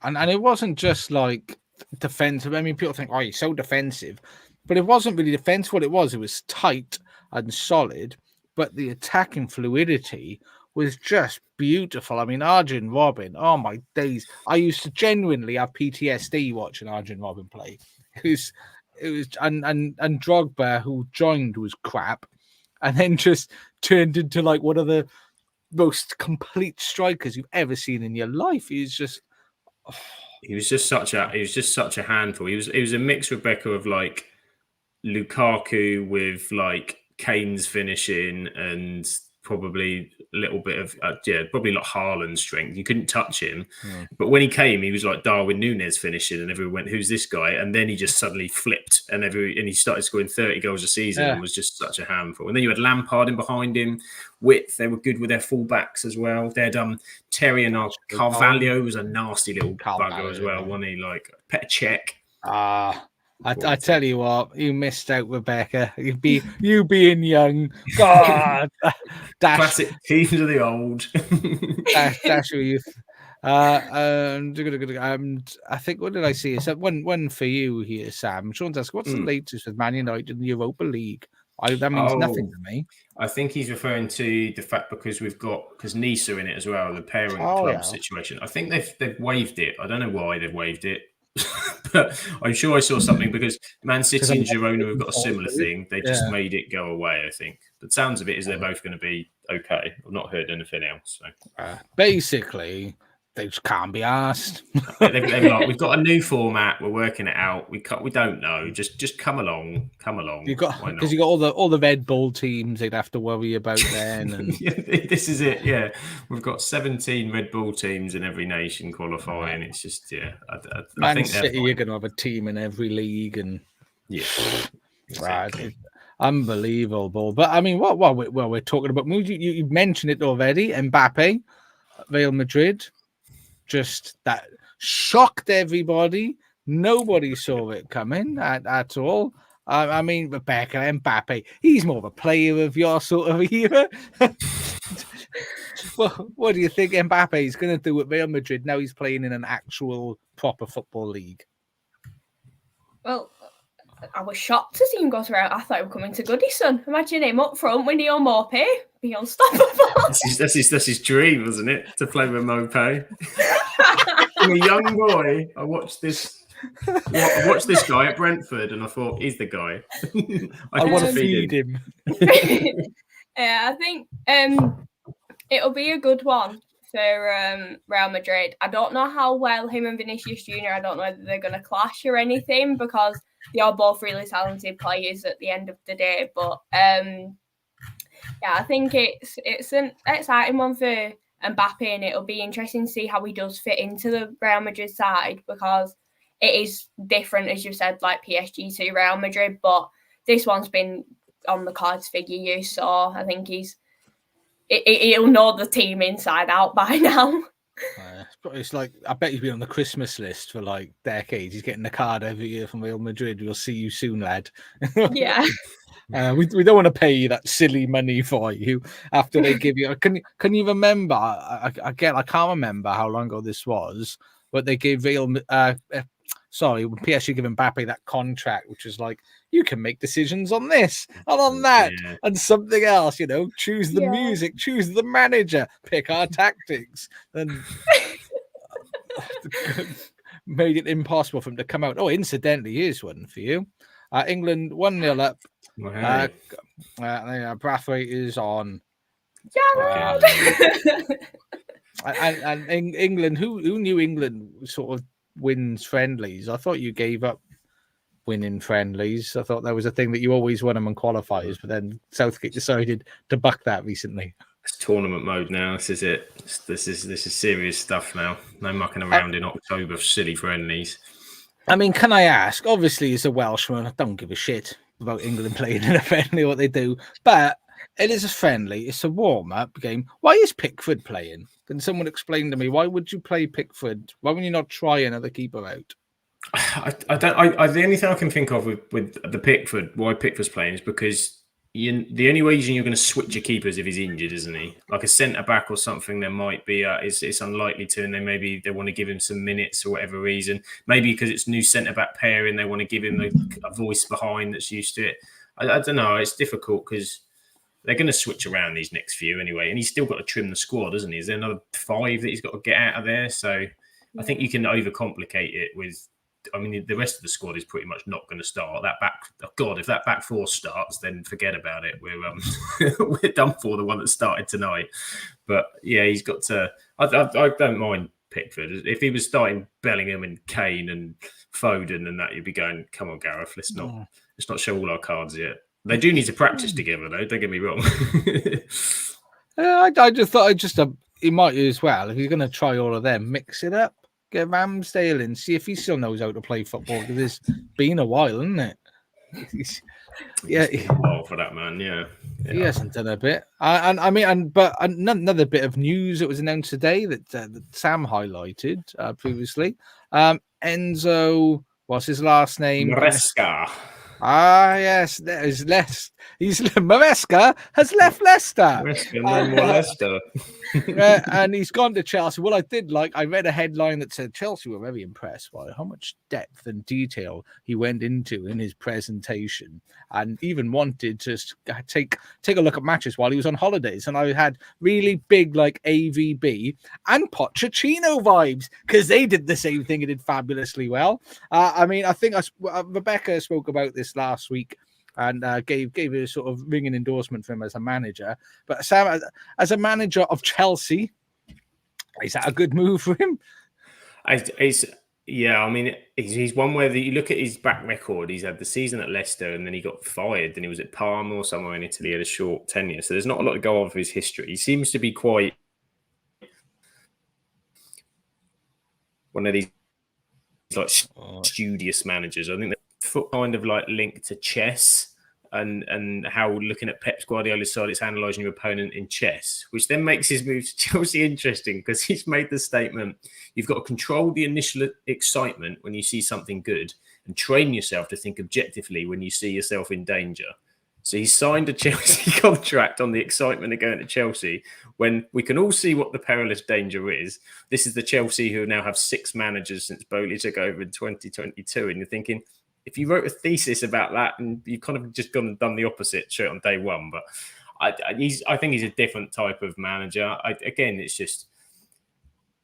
And it wasn't just like defensive. I mean, people think, oh, he's so defensive. But it wasn't really defensive. What it was tight and solid. But the attacking fluidity was just beautiful. I mean, Arjen Robben, oh my days. I used to genuinely have PTSD watching Arjen Robben play. It was and Drogba, who joined, was crap. And then just turned into like one of the most complete strikers you've ever seen in your life. He was just such a handful. He was a mix, Rebecca, of like Lukaku with like Kane's finishing and probably a little bit of probably like Haaland's strength. You couldn't touch him, but when he came, he was like Darwin Núñez finishing, and everyone went, "Who's this guy?" And then he just suddenly flipped, and he started scoring 30 goals a season, and was just such a handful. And then you had Lampard in behind him. Width, they were good with their fullbacks as well. They had Terry and Carvalho was a nasty little bugger as well. Wasn't he? Like Petr Cech. I tell you what, you missed out, Rebecca. You being young. God. Classic teams of the old. dash your youth. And I think, what did I see? Is that one for you here, Sam? Sean's asked, what's the latest with Man United in the Europa League? That means nothing to me. I think he's referring to the fact because Nice are in it as well, the parent club situation. I think they've waived it. I don't know why they've waived it. But I'm sure I saw something because Man City and Girona have got a similar thing. They just made it go away, I think. The sounds of it is they're both going to be okay. I've not heard anything else. So. Basically, they just can't be asked. They're like, we've got a new format. We're working it out. We don't know. Just come along. Because you got all the Red Bull teams they'd have to worry about then. And... this is it. Yeah, we've got 17 Red Bull teams in every nation qualifying. It's just I think City, you're going to have a team in every league, and exactly. Unbelievable. But I mean, what we're talking about moves. You mentioned it already. Mbappe, Real Madrid. Just that shocked everybody. Nobody saw it coming at all. I mean, Rebecca, Mbappe, he's more of a player of your sort of era. Well, what do you think Mbappe is going to do at Real Madrid now he's playing in an actual proper football league? Well, I was shocked to see him go through. I thought he was coming to Goodison. Imagine him up front with Neil Maupay, be unstoppable. That's his dream, wasn't it? To play with Maupay. From a young boy, I watched this guy at Brentford, and I thought, he's the guy. I want to feed him. Yeah, I think it'll be a good one for Real Madrid. I don't know how well him and Vinicius Jr. I don't know whether they're going to clash or anything because they are both really talented players at the end of the day. But yeah, I think it's an exciting one for Mbappe, and it'll be interesting to see how he does fit into the Real Madrid side because it is different, as you said, like PSG to Real Madrid. But this one's been on the cards for years, so I think he'll know the team inside out by now. It's like, I bet he's been on the Christmas list for like decades. He's getting the card every year from Real Madrid. We'll see you soon, lad. Yeah. We don't want to pay you that silly money for you after they give you. Can you remember? Again, I can't remember how long ago this was, but they gave when PSG gave Mbappe that contract, which was like, you can make decisions on this and on that and something else, choose the music, choose the manager, pick our tactics, and made it impossible for him to come out. Oh, incidentally, here's one for you. England 1-0 up. Brathwaite is on. And England, who knew England sort of wins friendlies? I thought you gave up winning friendlies. I thought that was a thing that you always won them in qualifiers, but then Southgate decided to buck that recently. It's tournament mode now. This is it. This is serious stuff now. No mucking around in October for silly friendlies. I mean, can I ask? Obviously, as a Welshman, I don't give a shit about England playing in a friendly, what they do, but it is a friendly. It's a warm-up game. Why is Pickford playing? Can someone explain to me, why would you play Pickford? Why would you not try another keeper out? The only thing I can think of with the Pickford, why Pickford's playing, is because the only reason you're going to switch your keeper is if he's injured, isn't he? Like a centre-back or something, there might be, it's unlikely to, and maybe they want to give him some minutes for whatever reason. Maybe because it's new centre-back pairing, they want to give him a voice behind that's used to it. I don't know. It's difficult because they're going to switch around these next few anyway, and he's still got to trim the squad, isn't he? Is there another 5 that he's got to get out of there? So I think you can overcomplicate it with. I mean, the rest of the squad is pretty much not going to start. That if that back 4 starts, then forget about it. We're done for, the one that started tonight. But yeah, he's got to. I don't mind Pickford. If he was starting Bellingham and Kane and Foden and that, you'd be going, "Come on, Gareth, let's not show all our cards yet." They do need to practice together, though. Don't get me wrong. I just thought he might as well, if he's going to try all of them, mix it up. Get Ramsdale in, see if he still knows how to play football, because it's been a while, isn't it? It's been a while for that man, yeah. He hasn't done a bit. But another bit of news that was announced today that Sam highlighted previously. Enzo, what's his last name? Maresca. Yes, Maresca has left Leicester. Leicester. And he's gone to Chelsea. Well, I read a headline that said Chelsea were very impressed by how much depth and detail he went into in his presentation, and even wanted to take a look at matches while he was on holidays. And I had really big AVB and Pochettino vibes, because they did the same thing and did fabulously well. I think Rebecca spoke about this last week and gave a sort of ringing endorsement for him as a manager. But Sam, as a manager of Chelsea, is that a good move for him? He's one where you look at his back record. He's had the season at Leicester, and then he got fired, and he was at Parma or somewhere in Italy, had a short tenure. So there's not a lot to go on for his history. He seems to be quite one of these studious managers. I think the foot kind of linked to chess. and how looking at Pep Guardiola's side, it's analysing your opponent in chess, which then makes his move to Chelsea interesting because he's made the statement, you've got to control the initial excitement when you see something good and train yourself to think objectively when you see yourself in danger. So he signed a Chelsea contract on the excitement of going to Chelsea when we can all see what the perilous danger is. This is the Chelsea who now have 6 managers since Bowley took over in 2022. And you're thinking, if you wrote a thesis about that and you kind of just gone and done the opposite straight on day one. But I think he's a different type of manager. Again, it's just,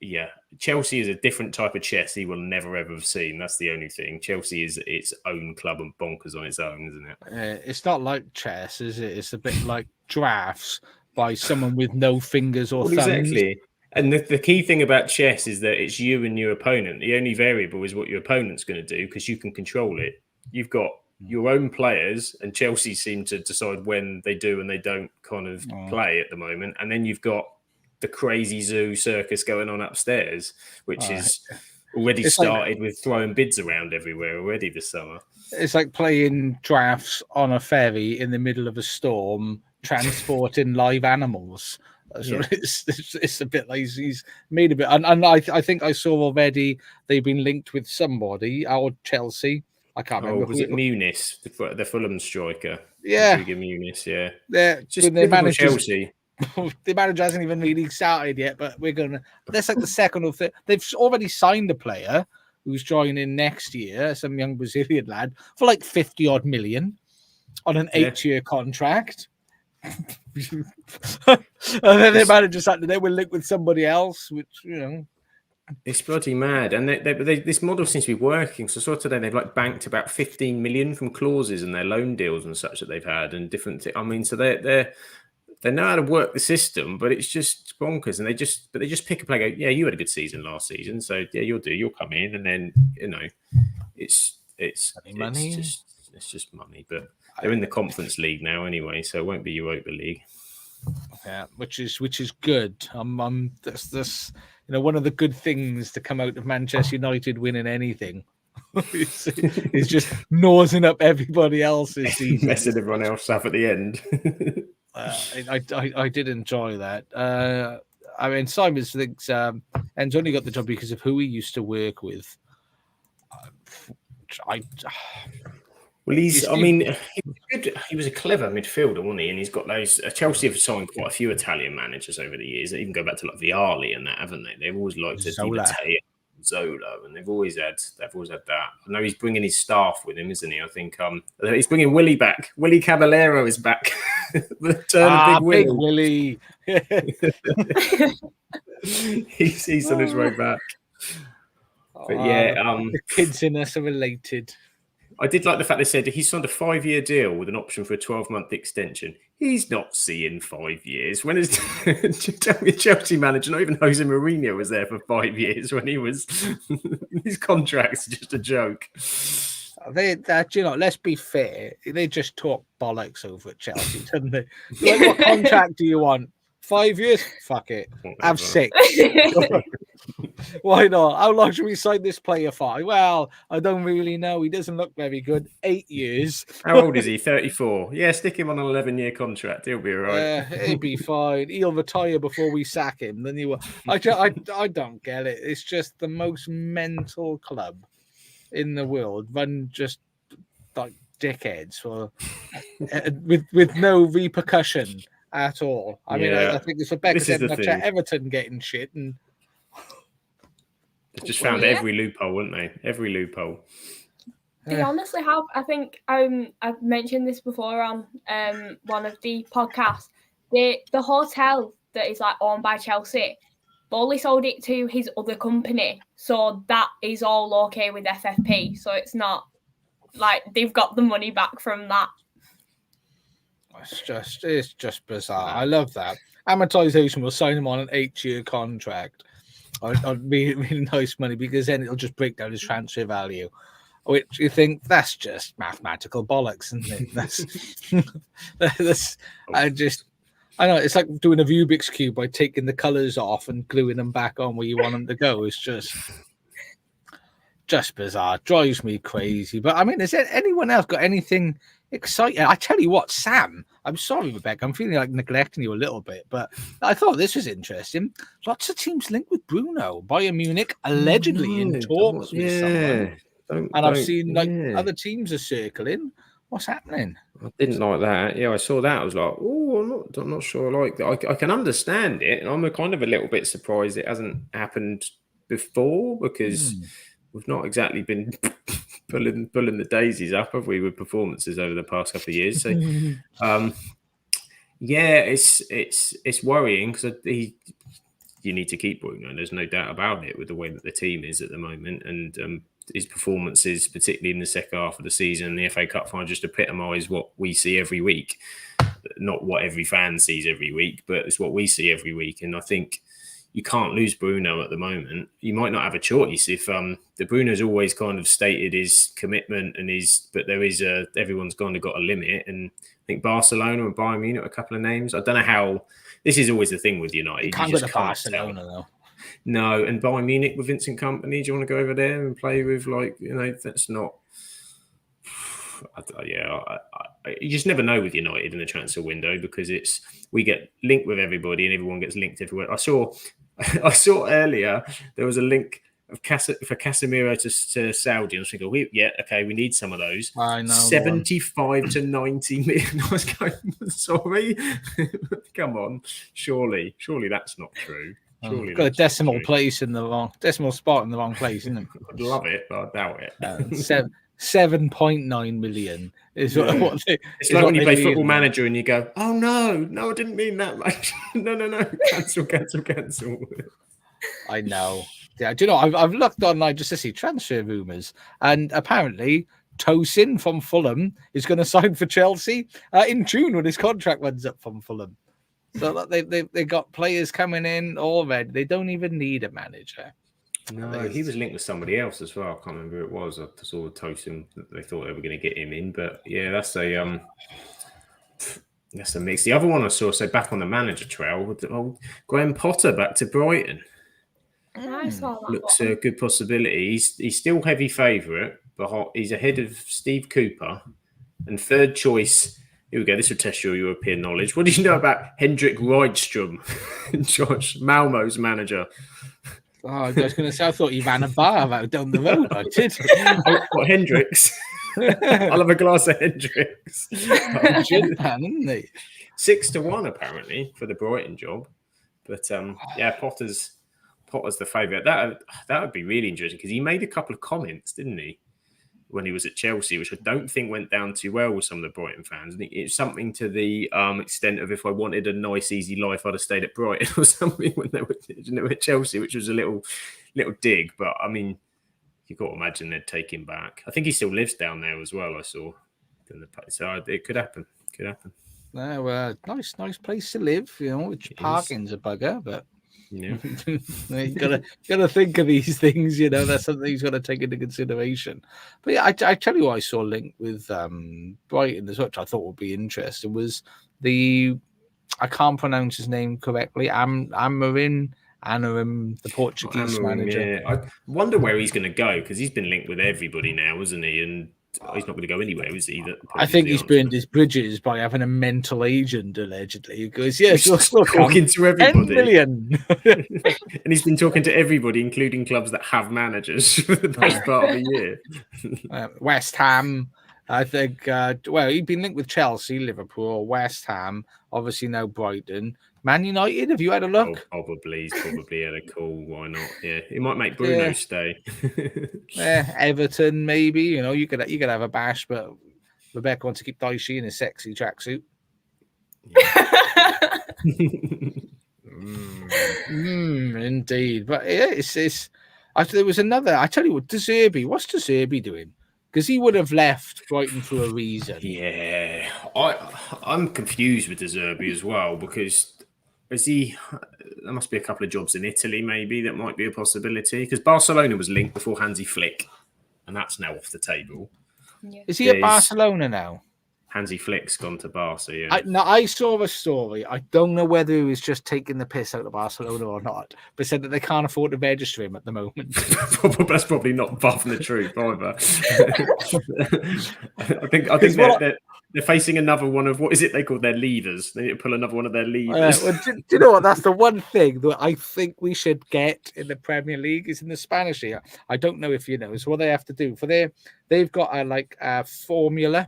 yeah, Chelsea is a different type of chess he will never ever have seen. That's the only thing. Chelsea is its own club and bonkers on its own, isn't it? It's not like chess, is it? It's a bit like drafts by someone with no fingers or thumbs. Exactly. And the key thing about chess is that it's you and your opponent. The only variable is what your opponent's going to do because you can control it. You've got your own players, and Chelsea seem to decide when they do and they don't kind of play at the moment. And then you've got the crazy zoo circus going on upstairs, which is already started with throwing bids around everywhere already this summer. It's like playing drafts on a ferry in the middle of a storm, transporting live animals. So it's a bit like he's made a bit. And I think I saw already they've been linked with somebody, or Chelsea. I can't remember. Was it Muniz, the Fulham striker? Yeah. Muniz, yeah. Yeah. Just typical Chelsea. The manager hasn't even really started yet, but that's like the second or third. They've already signed a player who's joining next year, some young Brazilian lad, for like 50 odd million on an 8-year contract. And then their manager sat there, we'll link with somebody else, which, you know. It's bloody mad. And this model seems to be working. So I saw today they've like banked about 15 million from clauses in their loan deals and such that they've had and different things. I mean, so they know how to work the system, but it's just bonkers. And they just pick a player. Go, yeah, you had a good season last season, so yeah, you'll come in, and then it's just money. But they're in the Conference League now anyway, so it won't be Europa League. Yeah, which is good. That's one of the good things to come out of Manchester United winning anything. It's just nosing up everybody else's season, messing everyone else up at the end. I did enjoy that. I mean, Simon thinks En's only got the job because of who he used to work with. He's good. He was a clever midfielder, wasn't he? And he's got those. Chelsea have signed quite a few Italian managers over the years. They even go back to like Vialli and that, haven't they? They've always liked Zola, and they've always had that. I know he's bringing his staff with him, isn't he? I think he's bringing Willie back. Willie Caballero is back. The turn of Big Willie. he's on his way back. But the kids in us are related. I did like the fact they said he signed a 5-year deal with an option for a 12-month extension. He's not seeing 5 years. When is Chelsea manager? Not even Jose Mourinho was there for 5 years when he was. His contract's just a joke. Let's be fair. They just talk bollocks over at Chelsea, don't they? Like, what contract do you want? 5 years? Fuck it. Have 6. Why not? How long should we sign this player for? Well, I don't really know. He doesn't look very good. 8 years. How old is he? 34. Yeah, stick him on an 11-year contract. He'll be all right. Yeah, he'll be fine. He'll retire before we sack him. Then you will. I don't get it. It's just the most mental club in the world, run just like dickheads for with no repercussion at all. I mean, I think it's Rebecca Everton getting shit and. They just found every loophole, wouldn't they? Every loophole. They honestly have. I think I've mentioned this before on one of the podcasts. The hotel that is like owned by Chelsea, Bowley sold it to his other company, so that is all okay with FFP. So it's not like they've got the money back from that. It's just bizarre. I love that. Amortization will sign him on an 8-year contract. I'd be really nice money because then it'll just break down his transfer value, which you think that's just mathematical bollocks, isn't it? I know it's like doing a Rubik's Cube by taking the colours off and gluing them back on where you want them to go. It's just bizarre. Drives me crazy. But I mean, has anyone else got anything exciting. I tell you what, Sam, I'm sorry, Rebecca, I'm feeling like neglecting you a little bit, but I thought this was interesting. Lots of teams linked with Bruno. Bayern Munich allegedly in talks with someone. And I've seen other teams are circling. What's happening? I didn't like that. Yeah, I saw that. I was like, oh, I'm not sure I like that. I can understand it. And I'm kind of a little bit surprised it hasn't happened before because we've not exactly been pulling the daisies up, have we, with performances over the past couple of years? So, yeah, it's worrying because you need to keep Bruno. There's no doubt about it with the way that the team is at the moment, and his performances, particularly in the second half of the season, and the FA Cup final, just epitomise what we see every week. Not what every fan sees every week, but it's what we see every week. And I think you can't lose Bruno at the moment. You might not have a choice if the Bruno's always kind of stated his commitment and but there is everyone's kind of got a limit. And I think Barcelona and Bayern Munich, a couple of names. I don't know how. This is always the thing with United. You can't go to Barcelona though. No, and Bayern Munich with Vincent Kompany. Do you want to go over there and play with that's not. You just never know with United in the transfer window because we get linked with everybody and everyone gets linked everywhere. I saw earlier there was a link for Casemiro to Saudi. I was thinking, we need some of those. I know 75 to 90 million. I was going, sorry, come on, surely that's not true. Surely got a decimal spot in the wrong place, isn't it? I'd love it, but I doubt it. 7.9 million is what it's like when you play Football Manager and you go, oh no, I didn't mean that much. no, cancel. I know. Yeah, do you know? I've looked online just to see transfer rumours, and apparently Tosin from Fulham is going to sign for Chelsea in June when his contract runs up from Fulham. So they got players coming in already. They don't even need a manager. No, he was linked with somebody else as well. I can't remember who it was. I saw Tosin. They thought they were going to get him in, but yeah, that's a mix. The other one I saw, back on the manager trail, with the old Graham Potter back to Brighton. I saw that. Looks a good possibility. He's still heavy favourite, but he's ahead of Steve Cooper and third choice. Here we go. This will test your European knowledge. What do you know about Hendrik Rydstrom, Josh Malmo's manager? Oh, I was going to say, I thought you ran a bar out down the road. I did. What, Hendrix? I'll have a glass of Hendrix. Gin pan, isn't he? 6-1 apparently for the Brighton job, but Potter's the favourite. That would be really interesting because he made a couple of comments, didn't he, when he was at Chelsea, which I don't think went down too well with some of the Brighton fans. I think it's something to the extent of if I wanted a nice, easy life, I'd have stayed at Brighton or something when they were at Chelsea, which was a little dig. But I mean, you've got to imagine they'd take him back. I think he still lives down there as well. I saw, so it could happen. No, nice place to live. You know, which parking's a bugger, but. Yeah. You gotta think of these things, you know. That's something you've got to take into consideration. But yeah, I tell you what I saw linked with Brighton as well, which I thought would be interesting, was I can't pronounce his name correctly. Amorim, the Portuguese manager. Yeah. I wonder where he's going to go because he's been linked with everybody now, isn't he? And he's not going to go anywhere, is he? I think he's burned his bridges by having a mental agent, allegedly. Because he's talking to everybody. 10 million. And he's been talking to everybody, including clubs that have managers for the best part of the year. West Ham, I think. He'd been linked with Chelsea, Liverpool, West Ham, obviously now Brighton. Man United, have you had a look? Probably. He's probably had a call. Why not? Yeah, he might make Bruno stay. Everton, maybe. You know, you could have a bash, but Rebecca wants to keep Daishi in a sexy tracksuit. Indeed, but it's. There was another. I tell you what, De Zerbi. What's De Zerbi doing? Because he would have left Brighton for a reason. Yeah, I'm confused with De Zerbi as well because. There must be a couple of jobs in Italy, maybe, that might be a possibility. Because Barcelona was linked before Hansi Flick, and that's now off the table. Yeah. Is he at Barcelona now? Hansi Flick's gone to Barca. Yeah. I saw a story. I don't know whether he was just taking the piss out of Barcelona or not, but said that they can't afford to register him at the moment. That's probably not far from the truth either. I think they're facing another one of, what is it they call their levers? They need to pull another one of their levers. Do you know what? That's the one thing that I think we should get in the Premier League is in the Spanish League. I don't know if you know. So what they have to do they've got a formula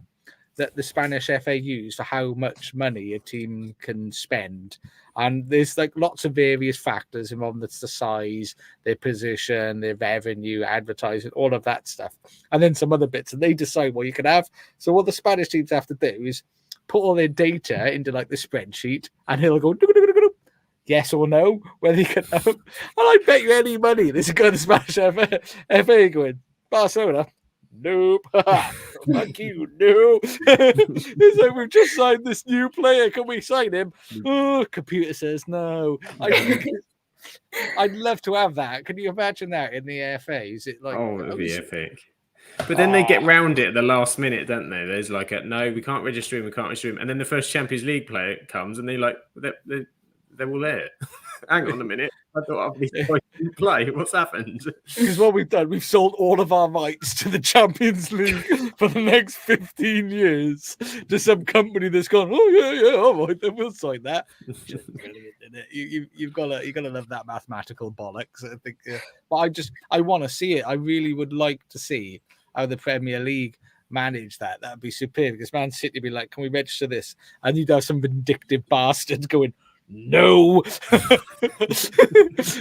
that the Spanish FA use for how much money a team can spend. And there's like lots of various factors involved. That's the size, their position, their revenue, advertising, all of that stuff. And then some other bits, and they decide what you can have. So what the Spanish teams have to do is put all their data into like the spreadsheet, and he'll go yes or no, whether you can have. And I bet you any money this is going to Spanish FA going, Barcelona. Nope. Fuck you. No. It's like, we've just signed this new player. Can we sign him? Oh, computer says no. I'd love to have that. Can you imagine that in the FA? Is it like? Oh, it'd be epic. But then they get round it at the last minute, don't they? There's like no, we can't register him. We can't register him. And then the first Champions League player comes, and they're all there. Hang on a minute. I thought I'd be play. What's happened? Because what we've done, we've sold all of our rights to the Champions League for the next 15 years to some company that's gone, oh yeah, all right, then we'll sign that. Brilliant, isn't it? You've got to love that mathematical bollocks. I think, but I want to see it. I really would like to see how the Premier League manage that. That'd be superb. Because Man City would be like, can we register this? And you'd have some vindictive bastards going, no.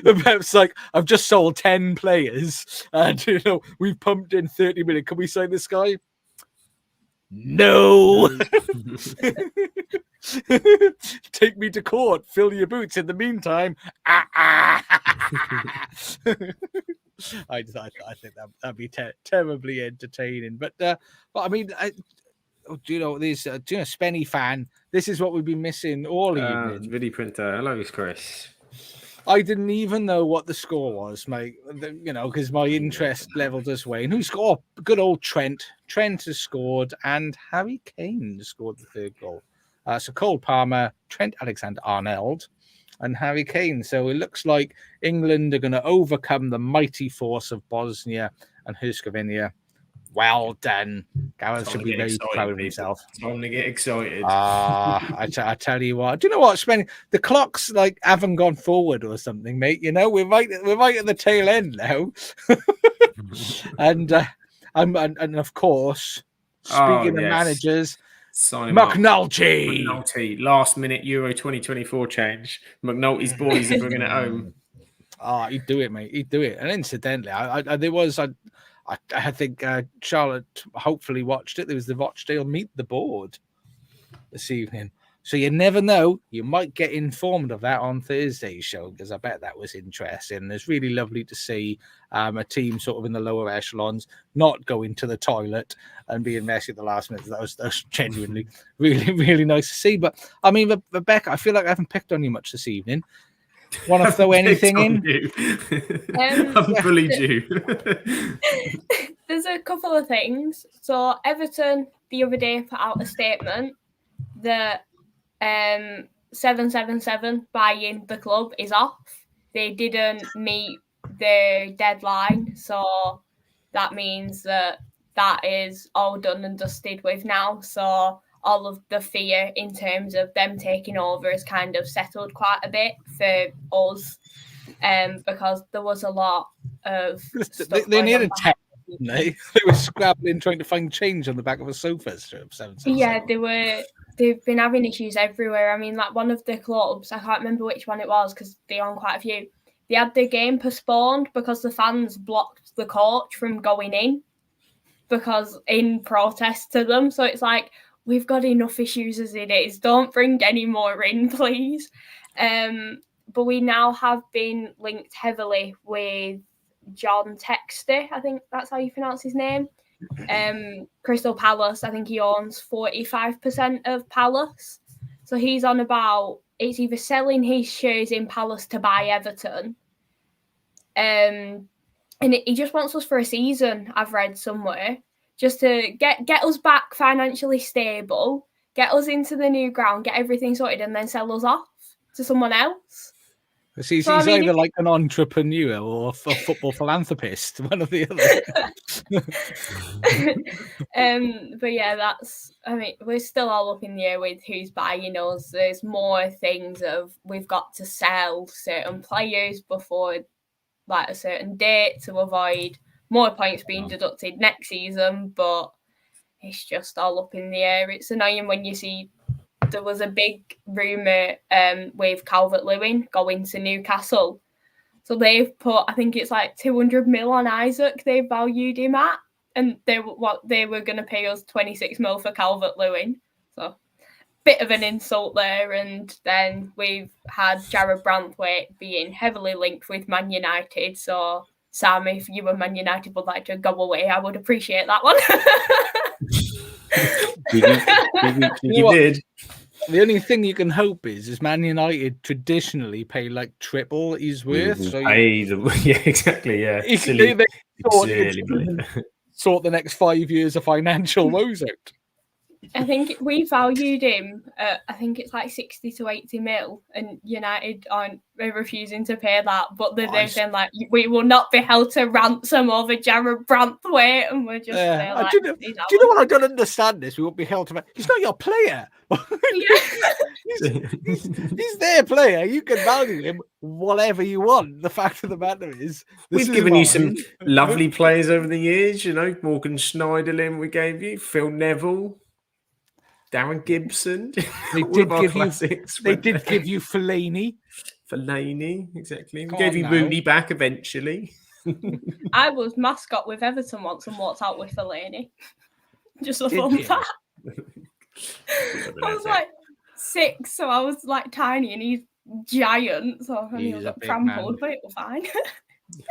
Perhaps like, I've just sold 10 players and we've pumped in 30 million. Can we sign this guy? No. Take me to court, fill your boots. In the meantime, I think that'd be terribly entertaining. But I mean, these Spenny fan, this is what we've been missing all evening. Video printer. Hello, Chris. I didn't even know what the score was, mate. Because my interest level does wane. Who scored? Good old Trent. Trent has scored, and Harry Kane scored the third goal. So Cole Palmer, Trent Alexander-Arnold, and Harry Kane. So it looks like England are going to overcome the mighty force of Bosnia and Herzegovina. Well done. Gareth should be very proud of himself. Time to get excited. I tell you what. Do you know what? The clocks haven't gone forward or something, mate. We're right at the tail end now. and of course, speaking of managers, McNulty, last minute Euro 2024 change. McNulty's boys are bringing it home. He'd do it, mate. He'd do it. And incidentally, I think Charlotte hopefully watched it. There was the Rochdale Meet the Board this evening. So you never know. You might get informed of that on Thursday's show, because I bet that was interesting. It's really lovely to see a team sort of in the lower echelons not going to the toilet and being messy at the last minute. That was genuinely really, really nice to see. But, I mean, Rebecca, I feel like I haven't picked on you much this evening. Want to throw anything in? I've bullied you. There's a couple of things. So Everton the other day put out a statement that 777 buying the club is off. They didn't meet their deadline, so that means that is all done and dusted with now. So all of the fear in terms of them taking over is kind of settled quite a bit for us, because there was a lot of stuff they needed 10, didn't they? They were scrabbling trying to find change on the back of a sofa. Yeah, they've been having issues everywhere. I mean, like one of the clubs, I can't remember which one it was because they own quite a few, they had their game postponed because the fans blocked the coach from going in protest to them. So it's like, we've got enough issues as it is. Don't bring any more in, please. But we now have been linked heavily with John Textor. I think that's how you pronounce his name. Crystal Palace. I think he owns 45% of Palace. So he's on about, it's either selling his shares in Palace to buy Everton. And he just wants us for a season, I've read somewhere, just to get us back financially stable, get us into the new ground, get everything sorted, and then sell us off to someone else. He's either like an entrepreneur or a football philanthropist, one or the other. But yeah, we're still all up in the air with who's buying us. There's more things of we've got to sell certain players before like a certain date to avoid more points being deducted next season, but it's just all up in the air. It's annoying when you see there was a big rumour with Calvert-Lewin going to Newcastle. So they've put, I think it's like 200 mil on Isaac they valued him at, and they were going to pay us 26 mil for Calvert-Lewin. So bit of an insult there. And then we've had Jared Branthwaite being heavily linked with Man United. So Sam, if you were Man United would like to go away, I would appreciate that one. You did. The only thing you can hope is Man United traditionally pay like triple he's worth. Yeah, exactly. Yeah, sort the next 5 years of financial woes out. I think we valued him. I think it's like 60 to 80 mil, and United aren't refusing to pay that. But they're saying like we will not be held to ransom over Jared Branthwaite, and we're just like, do you know what I don't understand? This we won't be held to. He's not your player. he's their player. You can value him whatever you want. The fact of the matter is, we've given you some lovely players over the years. You know, Morgan Schneiderlin. We gave you Phil Neville. Darren Gibson. They did give you Fellaini. Exactly. We gave you Rooney back eventually. I was mascot with Everton once and walked out with Fellaini. Just a fun fact. I was like 6, so I was like tiny, and he's giant, so I only got trampled, but it was fine.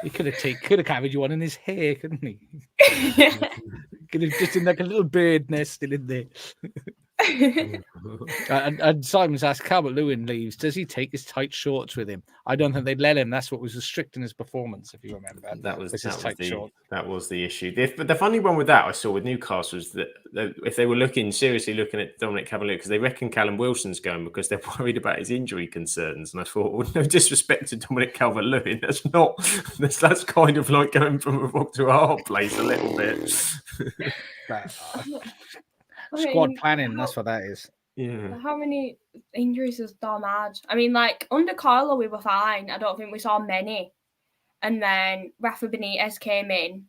He could have carried you on in his hair, couldn't he? Yeah. Could have just in like a little bird nest still in there. And Simon's asked, Calvert-Lewin leaves, does he take his tight shorts with him? I don't think they'd let him. That's what was restricting his performance, if you remember. That was the issue. The funny one with that I saw with Newcastle was that if they were seriously looking at Dominic Calvert-Lewin, because they reckon Callum Wilson's going because they're worried about his injury concerns. And I thought, well, no disrespect to Dominic Calvert-Lewin, that's kind of like going from a rock to a hard place a little bit. Squad planning, that's what that is. Yeah. How many injuries has Dom had? I mean, like, under Carlo, we were fine. I don't think we saw many. And then Rafa Benitez came in.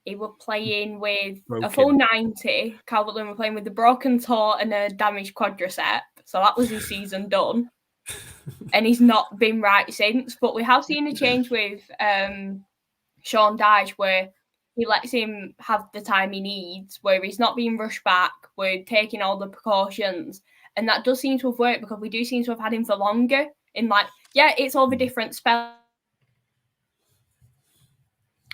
He was playing with a full 90. Calvert-Lewin were playing with a broken toe and a damaged quadricep. So that was his season done. And he's not been right since. But we have seen a change with Sean Dyche, where he lets him have the time he needs, where he's not being rushed back. We're taking all the precautions. And that does seem to have worked, because we do seem to have had him for longer. In like, it's over different spells.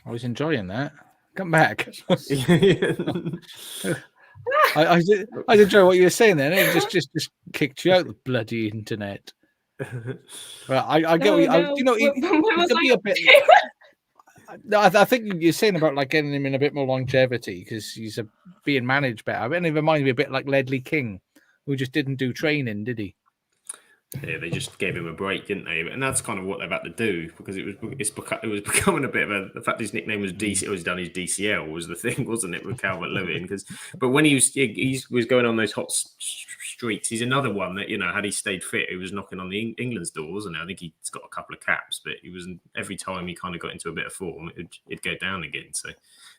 I was enjoying that. Come back. I enjoy what you were saying then. It just kicked you out the bloody internet. Well, I get what you could be a bit. No, I think you're saying about like getting him in a bit more longevity because he's being managed better. And it reminds me a bit like Ledley King, who just didn't do training, did he? Yeah, they just gave him a break, didn't they? And that's kind of what they've had to do, because it was becoming a bit of the fact his nickname was DC. It was done his DCL was the thing, wasn't it, with Calvert-Lewin? But when he was going on those hot streaks, he's another one that, had he stayed fit, he was knocking on the England's door, wasn't it? I think he's got a couple of caps, but he wasn't. Every time he kind of got into a bit of form, it'd go down again. So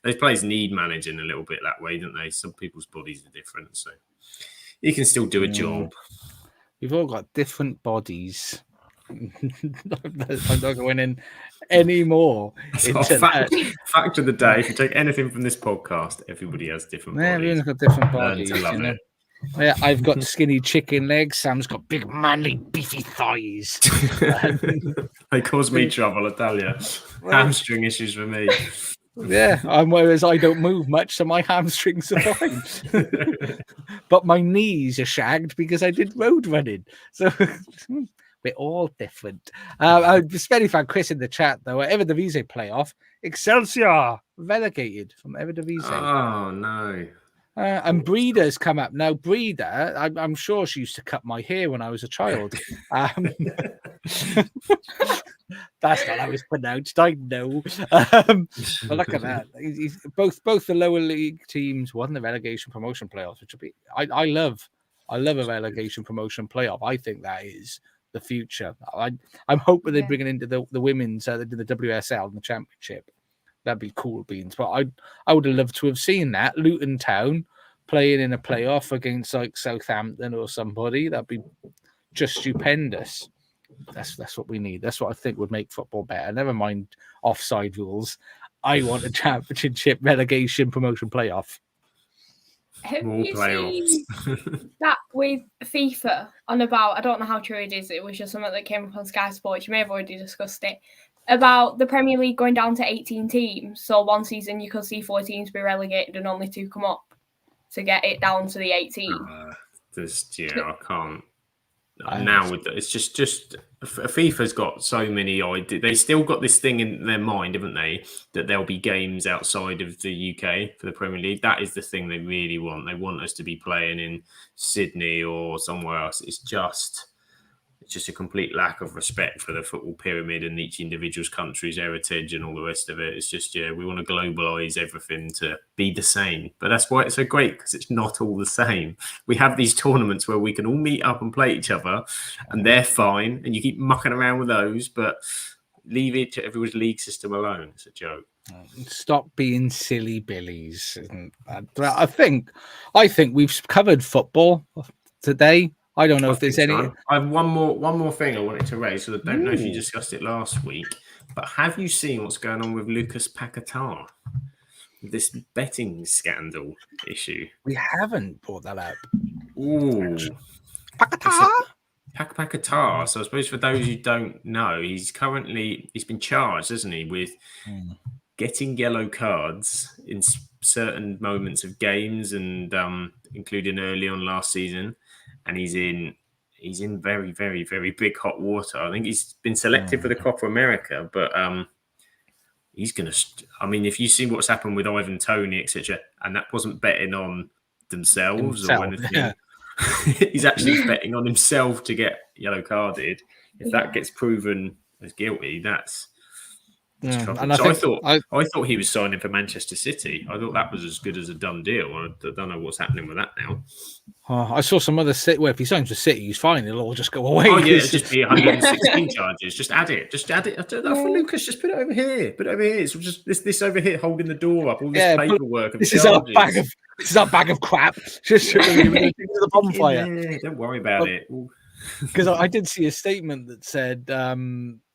those players need managing a little bit that way, don't they? Some people's bodies are different, so he can still do a job. We've all got different bodies. I'm not going in anymore. Fact of the day, if you take anything from this podcast, everybody has different bodies. Everyone's got different bodies. Yeah, I've got skinny chicken legs. Sam's got big, manly, beefy thighs. They cause me trouble, I tell you. Hamstring issues for me. Yeah, whereas I don't move much, so my hamstrings are fine. But my knees are shagged because I did road running. So We're all different. Spenny fan Chris in the chat, though, Eredivisie playoff, Excelsior relegated from Eredivisie. Oh, no. And Breeder's come up. Now, Breeder, I'm sure she used to cut my hair when I was a child. That's not how it's pronounced. I know. But look at that. Both the lower league teams won the relegation promotion playoffs, which will be I love a relegation promotion playoff. I think that is the future. I'm hoping they bring it into the women's the WSL and the Championship. That'd be cool beans. But I would have loved to have seen that. Luton Town playing in a playoff against like Southampton or somebody. That'd be just stupendous. That's what we need. That's what I think would make football better. Never mind offside rules. I want a championship relegation promotion playoff. Have More you playoffs. seen that with FIFA on about, I don't know how true it is, it was just something that came up on Sky Sports, you may have already discussed it, about the Premier League going down to 18 teams. So one season you could see 4 teams be relegated and only 2 come up to get it down to the 18. I can't. Now it's just FIFA's got so many ideas. They still got this thing in their mind, haven't they? That there'll be games outside of the UK for the Premier League. That is the thing they really want. They want us to be playing in Sydney or somewhere else. It's just a complete lack of respect for the football pyramid and each individual's country's heritage and all the rest of it. It's just, we want to globalise everything to be the same. But that's why it's so great, because it's not all the same. We have these tournaments where we can all meet up and play each other, and they're fine, and you keep mucking around with those, but leave it to everyone's league system alone. It's a joke. Stop being silly billies. I think we've covered football today. I don't know if there's any. I have one more thing I wanted to raise. So I don't know if you discussed it last week, but have you seen what's going on with Lucas Paquetá? This betting scandal issue. We haven't brought that up. Ooh, Paquetá. So I suppose for those who don't know, he's been charged, hasn't he, with getting yellow cards in certain moments of games, and including early on last season. And he's in very, very, very big hot water. I think he's been selected for the Copa America, but he's going to... I mean, if you've seen what's happened with Ivan Toney, etc., and that wasn't betting on themselves or anything. He's actually betting on himself to get yellow carded. If that gets proven as guilty, that's... And I thought he was signing for Manchester City. I thought that was as good as a done deal. I don't know what's happening with that now. I saw some other City. Well, if he signs for City, he's fine. It'll all just go away. Oh yeah, it'll just be 116 charges. Just add it. I don't know for Lucas. Just put it over here. It's just this over here holding the door up. All this paperwork. This is our bag of crap. Just to the bonfire. Yeah, don't worry about it. Because I did see a statement that said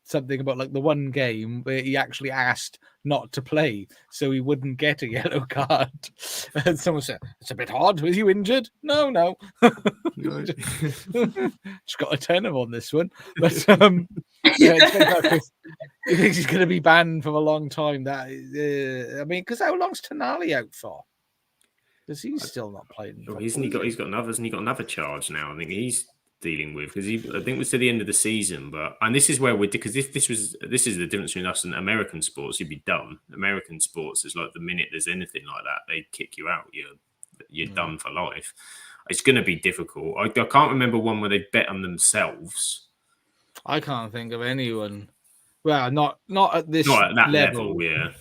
something about like the one game where he actually asked not to play so he wouldn't get a yellow card. And someone said, "It's a bit hard. Was you injured?" No. Just got a 10 on this one. But he thinks he's going to be banned for a long time. That is, I mean, because how long's Tonali out for? Because he's still not playing. He's got another charge now. I think he's dealing with, because I think it was to the end of the season, and this is where because if this is the difference between us and American sports, you'd be done. American sports is like the minute there's anything like that, they kick you out. You're done for life. It's going to be difficult. I can't remember one where they bet on themselves. I can't think of anyone. Well, not at this that level. Yeah.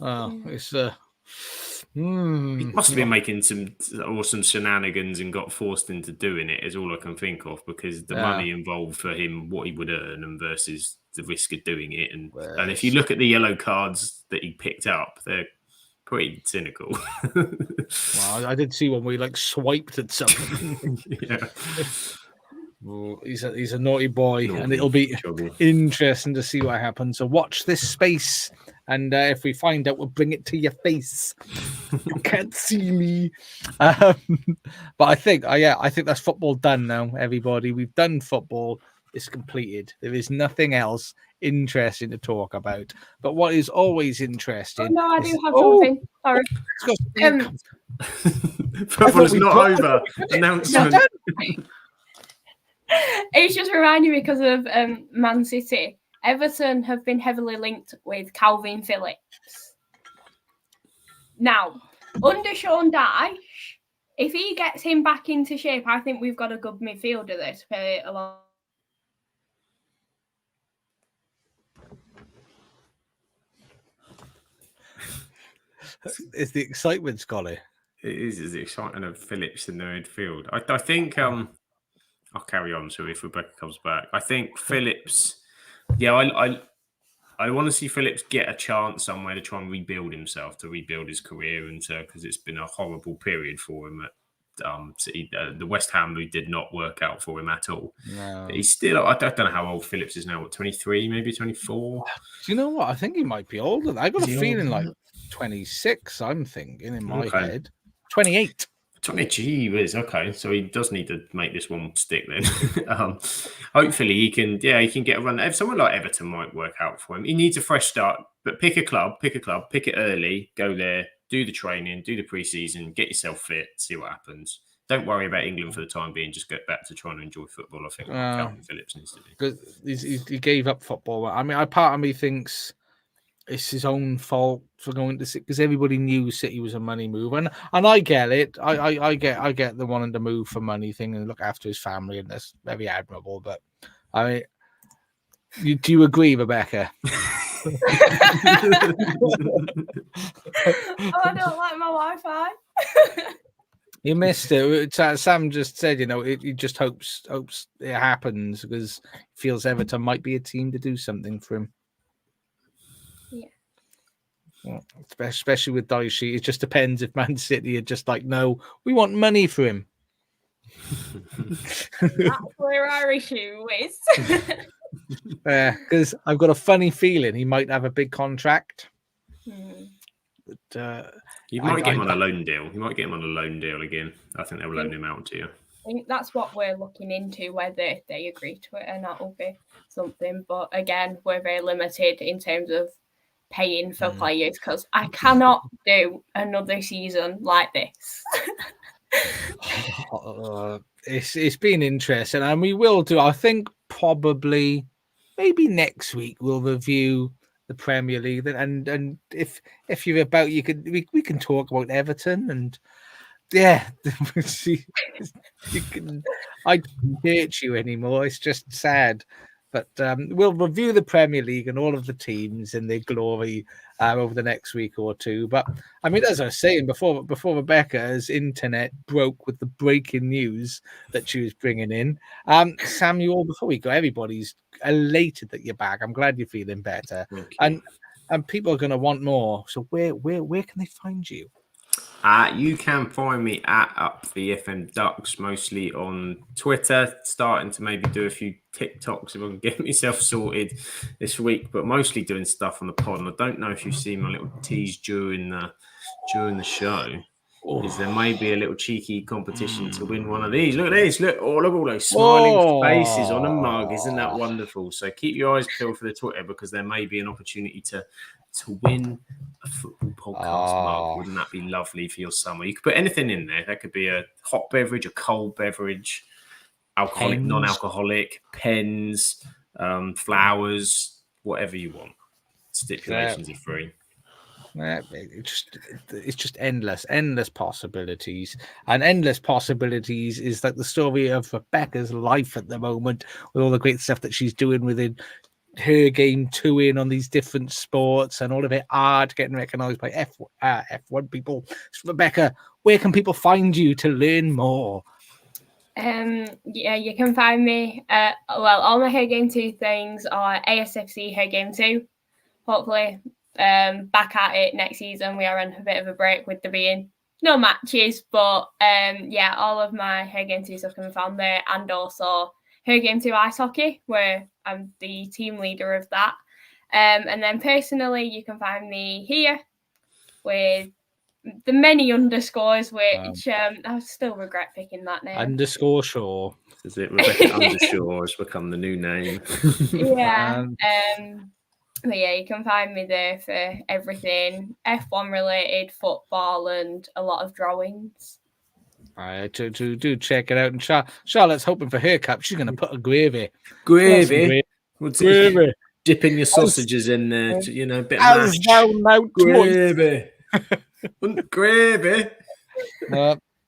Oh, it's He must have been making some awesome shenanigans and got forced into doing it, is all I can think of, because the money involved for him, what he would earn, and versus the risk of doing it. And if you look at the yellow cards that he picked up, they're pretty cynical. Well, I did see one where he swiped at something. Yeah. Well, he's a naughty boy, and it'll be interesting to see what happens. So watch this space, and if we find out, we'll bring it to your face. You can't see me. But I think that's football done now. Everybody, we've done football. It's completed. There is nothing else interesting to talk about. But what is always interesting? No, I do have something. Sorry. Football's not over. Announcement. It's just reminding me because of Man City. Everton have been heavily linked with Calvin Phillips. Now, under Sean Dyche, if he gets him back into shape, I think we've got a good midfielder there to play along. Is the excitement, Scully? It is the excitement of Phillips in the midfield. I think I'll carry on. So if Rebecca comes back, I think Phillips. Yeah, I want to see Phillips get a chance somewhere to try and rebuild himself, to rebuild his career, and because it's been a horrible period for him at City. The West Ham move did not work out for him at all. No. But he's still. I don't know how old Phillips is now. What, 23, maybe 24? Do you know what? I think he might be older. I got a feeling like 26. I'm thinking in my head. 28. 20, gee whiz, okay. So he does need to make this one stick then. Hopefully he can get a run. Someone like Everton might work out for him. He needs a fresh start, but pick it early, go there, do the training, do the pre-season, get yourself fit, see what happens. Don't worry about England for the time being. Just get back to trying to enjoy football. I think Calvin Phillips needs to do. Because he gave up football. I mean, part of me thinks it's his own fault for going to City, because everybody knew City was a money move, and I get it. I get the wanting to move for money thing and look after his family, and that's very admirable. But do you agree, Rebecca? I don't like my Wi-Fi. You missed it. Sam just said, he just hopes it happens because he feels Everton might be a team to do something for him. Yeah. Especially with Dyche, it just depends if Man City are just like, no, we want money for him. That's where our issue is. Because I've got a funny feeling he might have a big contract. But you might get him on a loan deal. You might get him on a loan deal again. I think they'll loan him out to you. I think that's what we're looking into, whether they agree to it, and that will be something. But again, we're very limited in terms of paying for players, because I cannot do another season like this. It's been interesting, and we will do. I think probably maybe next week we'll review the Premier League, and if you're about, we can talk about Everton, and yeah, I don't hate you anymore. It's just sad. But we'll review the Premier League and all of the teams in their glory over the next week or two. But I mean, as I was saying before Rebecca's internet broke with the breaking news that she was bringing in, Samuel, before we go, everybody's elated that you're back. I'm glad you're feeling better, and people are going to want more. So where can they find you? You can find me at Up the FM Ducks, mostly on Twitter, starting to maybe do a few TikToks if I can get myself sorted this week, but mostly doing stuff on the pod. And I don't know if you've seen my little tease during the show. Is there may be a little cheeky competition to win one of these. Look at this. Look at all those smiling faces on a mug. Isn't that wonderful? So keep your eyes peeled for the Twitter, because there may be an opportunity to win a football podcast mug. Wouldn't that be lovely for your summer? You could put anything in there. That could be a hot beverage, a cold beverage, alcoholic, non-alcoholic, pens, flowers, whatever you want. Stipulations are free. It's just endless possibilities, and endless possibilities is like the story of Rebecca's life at the moment, with all the great stuff that she's doing within her game, touring on these different sports, and all of it art getting recognized by F1 people. So Rebecca, where can people find you to learn more? You can find me all my Her Game 2 things are ASFC Her Game 2. Hopefully back at it next season. We are on a bit of a break with there being no matches, but all of my Her Game 2 stuff can be found there, and also Her Game 2 Ice Hockey, where I'm the team leader of that. And then personally, you can find me here with the many underscores, which I still regret picking that name. Underscore Shaw. Is it Rebecca Undershaw has become the new name? Yeah. But yeah, you can find me there for everything F1 related, football, and a lot of drawings. Do check it out. And Charlotte's hoping for her cup. She's going to put a gravy. Gravy. Gravy. Dipping your sausages in there, a bit of As thou mount gravy. Gravy.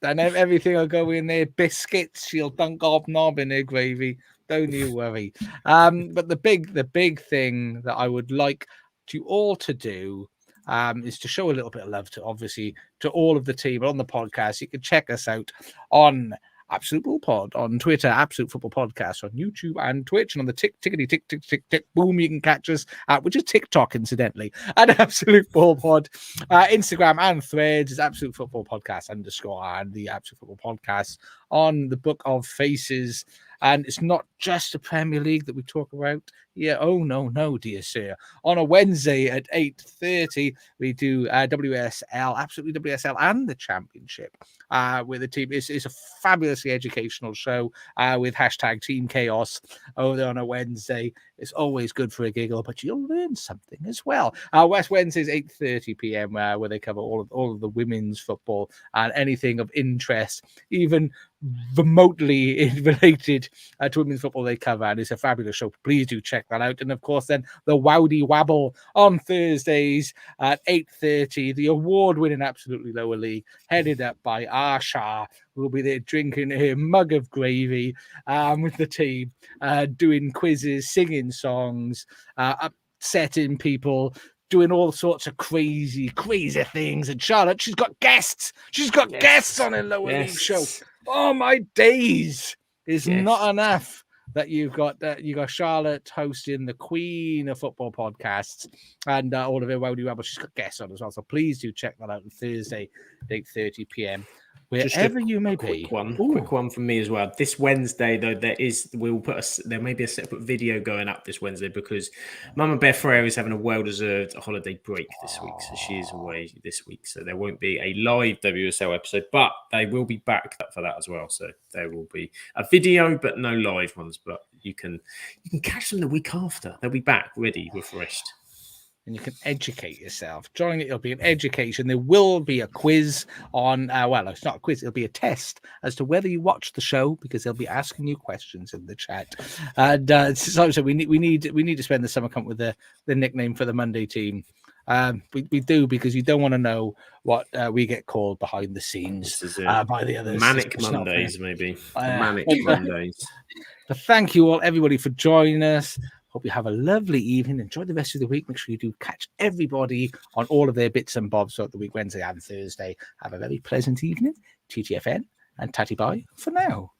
And everything will go in there. Biscuits, she'll dunk knob in her gravy. Don't you worry. But the big thing that I would like you all to do is to show a little bit of love to all of the team on the podcast. You can check us out on Absolute Football Pod on Twitter, Absolute Football Podcast on YouTube and Twitch, and on the tick boom, you can catch us at, which is TikTok, incidentally, at Absolute Football Pod. Instagram and Threads is Absolute Football Podcast _ and the Absolute Football Podcast on the Book of Faces. And it's not just the Premier League that we talk about. Yeah, oh no, dear sir. On a Wednesday at 8:30, we do WSL, absolutely WSL, and the Championship. With the team, it's a fabulously educational show with hashtag Team Chaos over there on a Wednesday. It's always good for a giggle, but you'll learn something as well. West Wednesdays 8:30 p.m. Where they cover all of the women's football and anything of interest, even remotely related to women's football they cover, and it's a fabulous show. Please do check that out. And of course, then the Wowdy Wabble on Thursdays at 8:30, the award-winning Absolutely Lower League, headed up by Arsha, who will be there drinking a mug of gravy with the team, doing quizzes, singing songs, upsetting people, doing all sorts of crazy things. And Charlotte, she's got guests. She's got guests on her lower league show. Oh my days! It's not enough that you got Charlotte hosting the Queen of Football podcasts and all of her Wowdy Wabble. She's got guests on as well, so please do check that out on Thursday, 8:30 p.m. Wherever you may be. Quick one from me as well. This Wednesday, though, there may be a separate video going up this Wednesday because Mama Bear Ferreira is having a well-deserved holiday break this week, so she is away this week. So there won't be a live WSL episode, but they will be back for that as well. So there will be a video, but no live ones. But you can catch them the week after. They'll be back, ready, refreshed. And you can educate yourself. During it, it'll be an education. There will be a quiz on, it's not a quiz, it'll be a test as to whether you watch the show, because they'll be asking you questions in the chat. And so we need to spend the summer camp with the nickname for the Monday team. We do, because you don't want to know what we get called behind the scenes by the others. Manic Mondays, maybe. Manic Mondays. But thank you all, everybody, for joining us. Hope you have a lovely evening. Enjoy the rest of the week. Make sure you do catch everybody on all of their bits and bobs throughout the week, Wednesday and Thursday. Have a very pleasant evening. TTFN and tatty bye for now.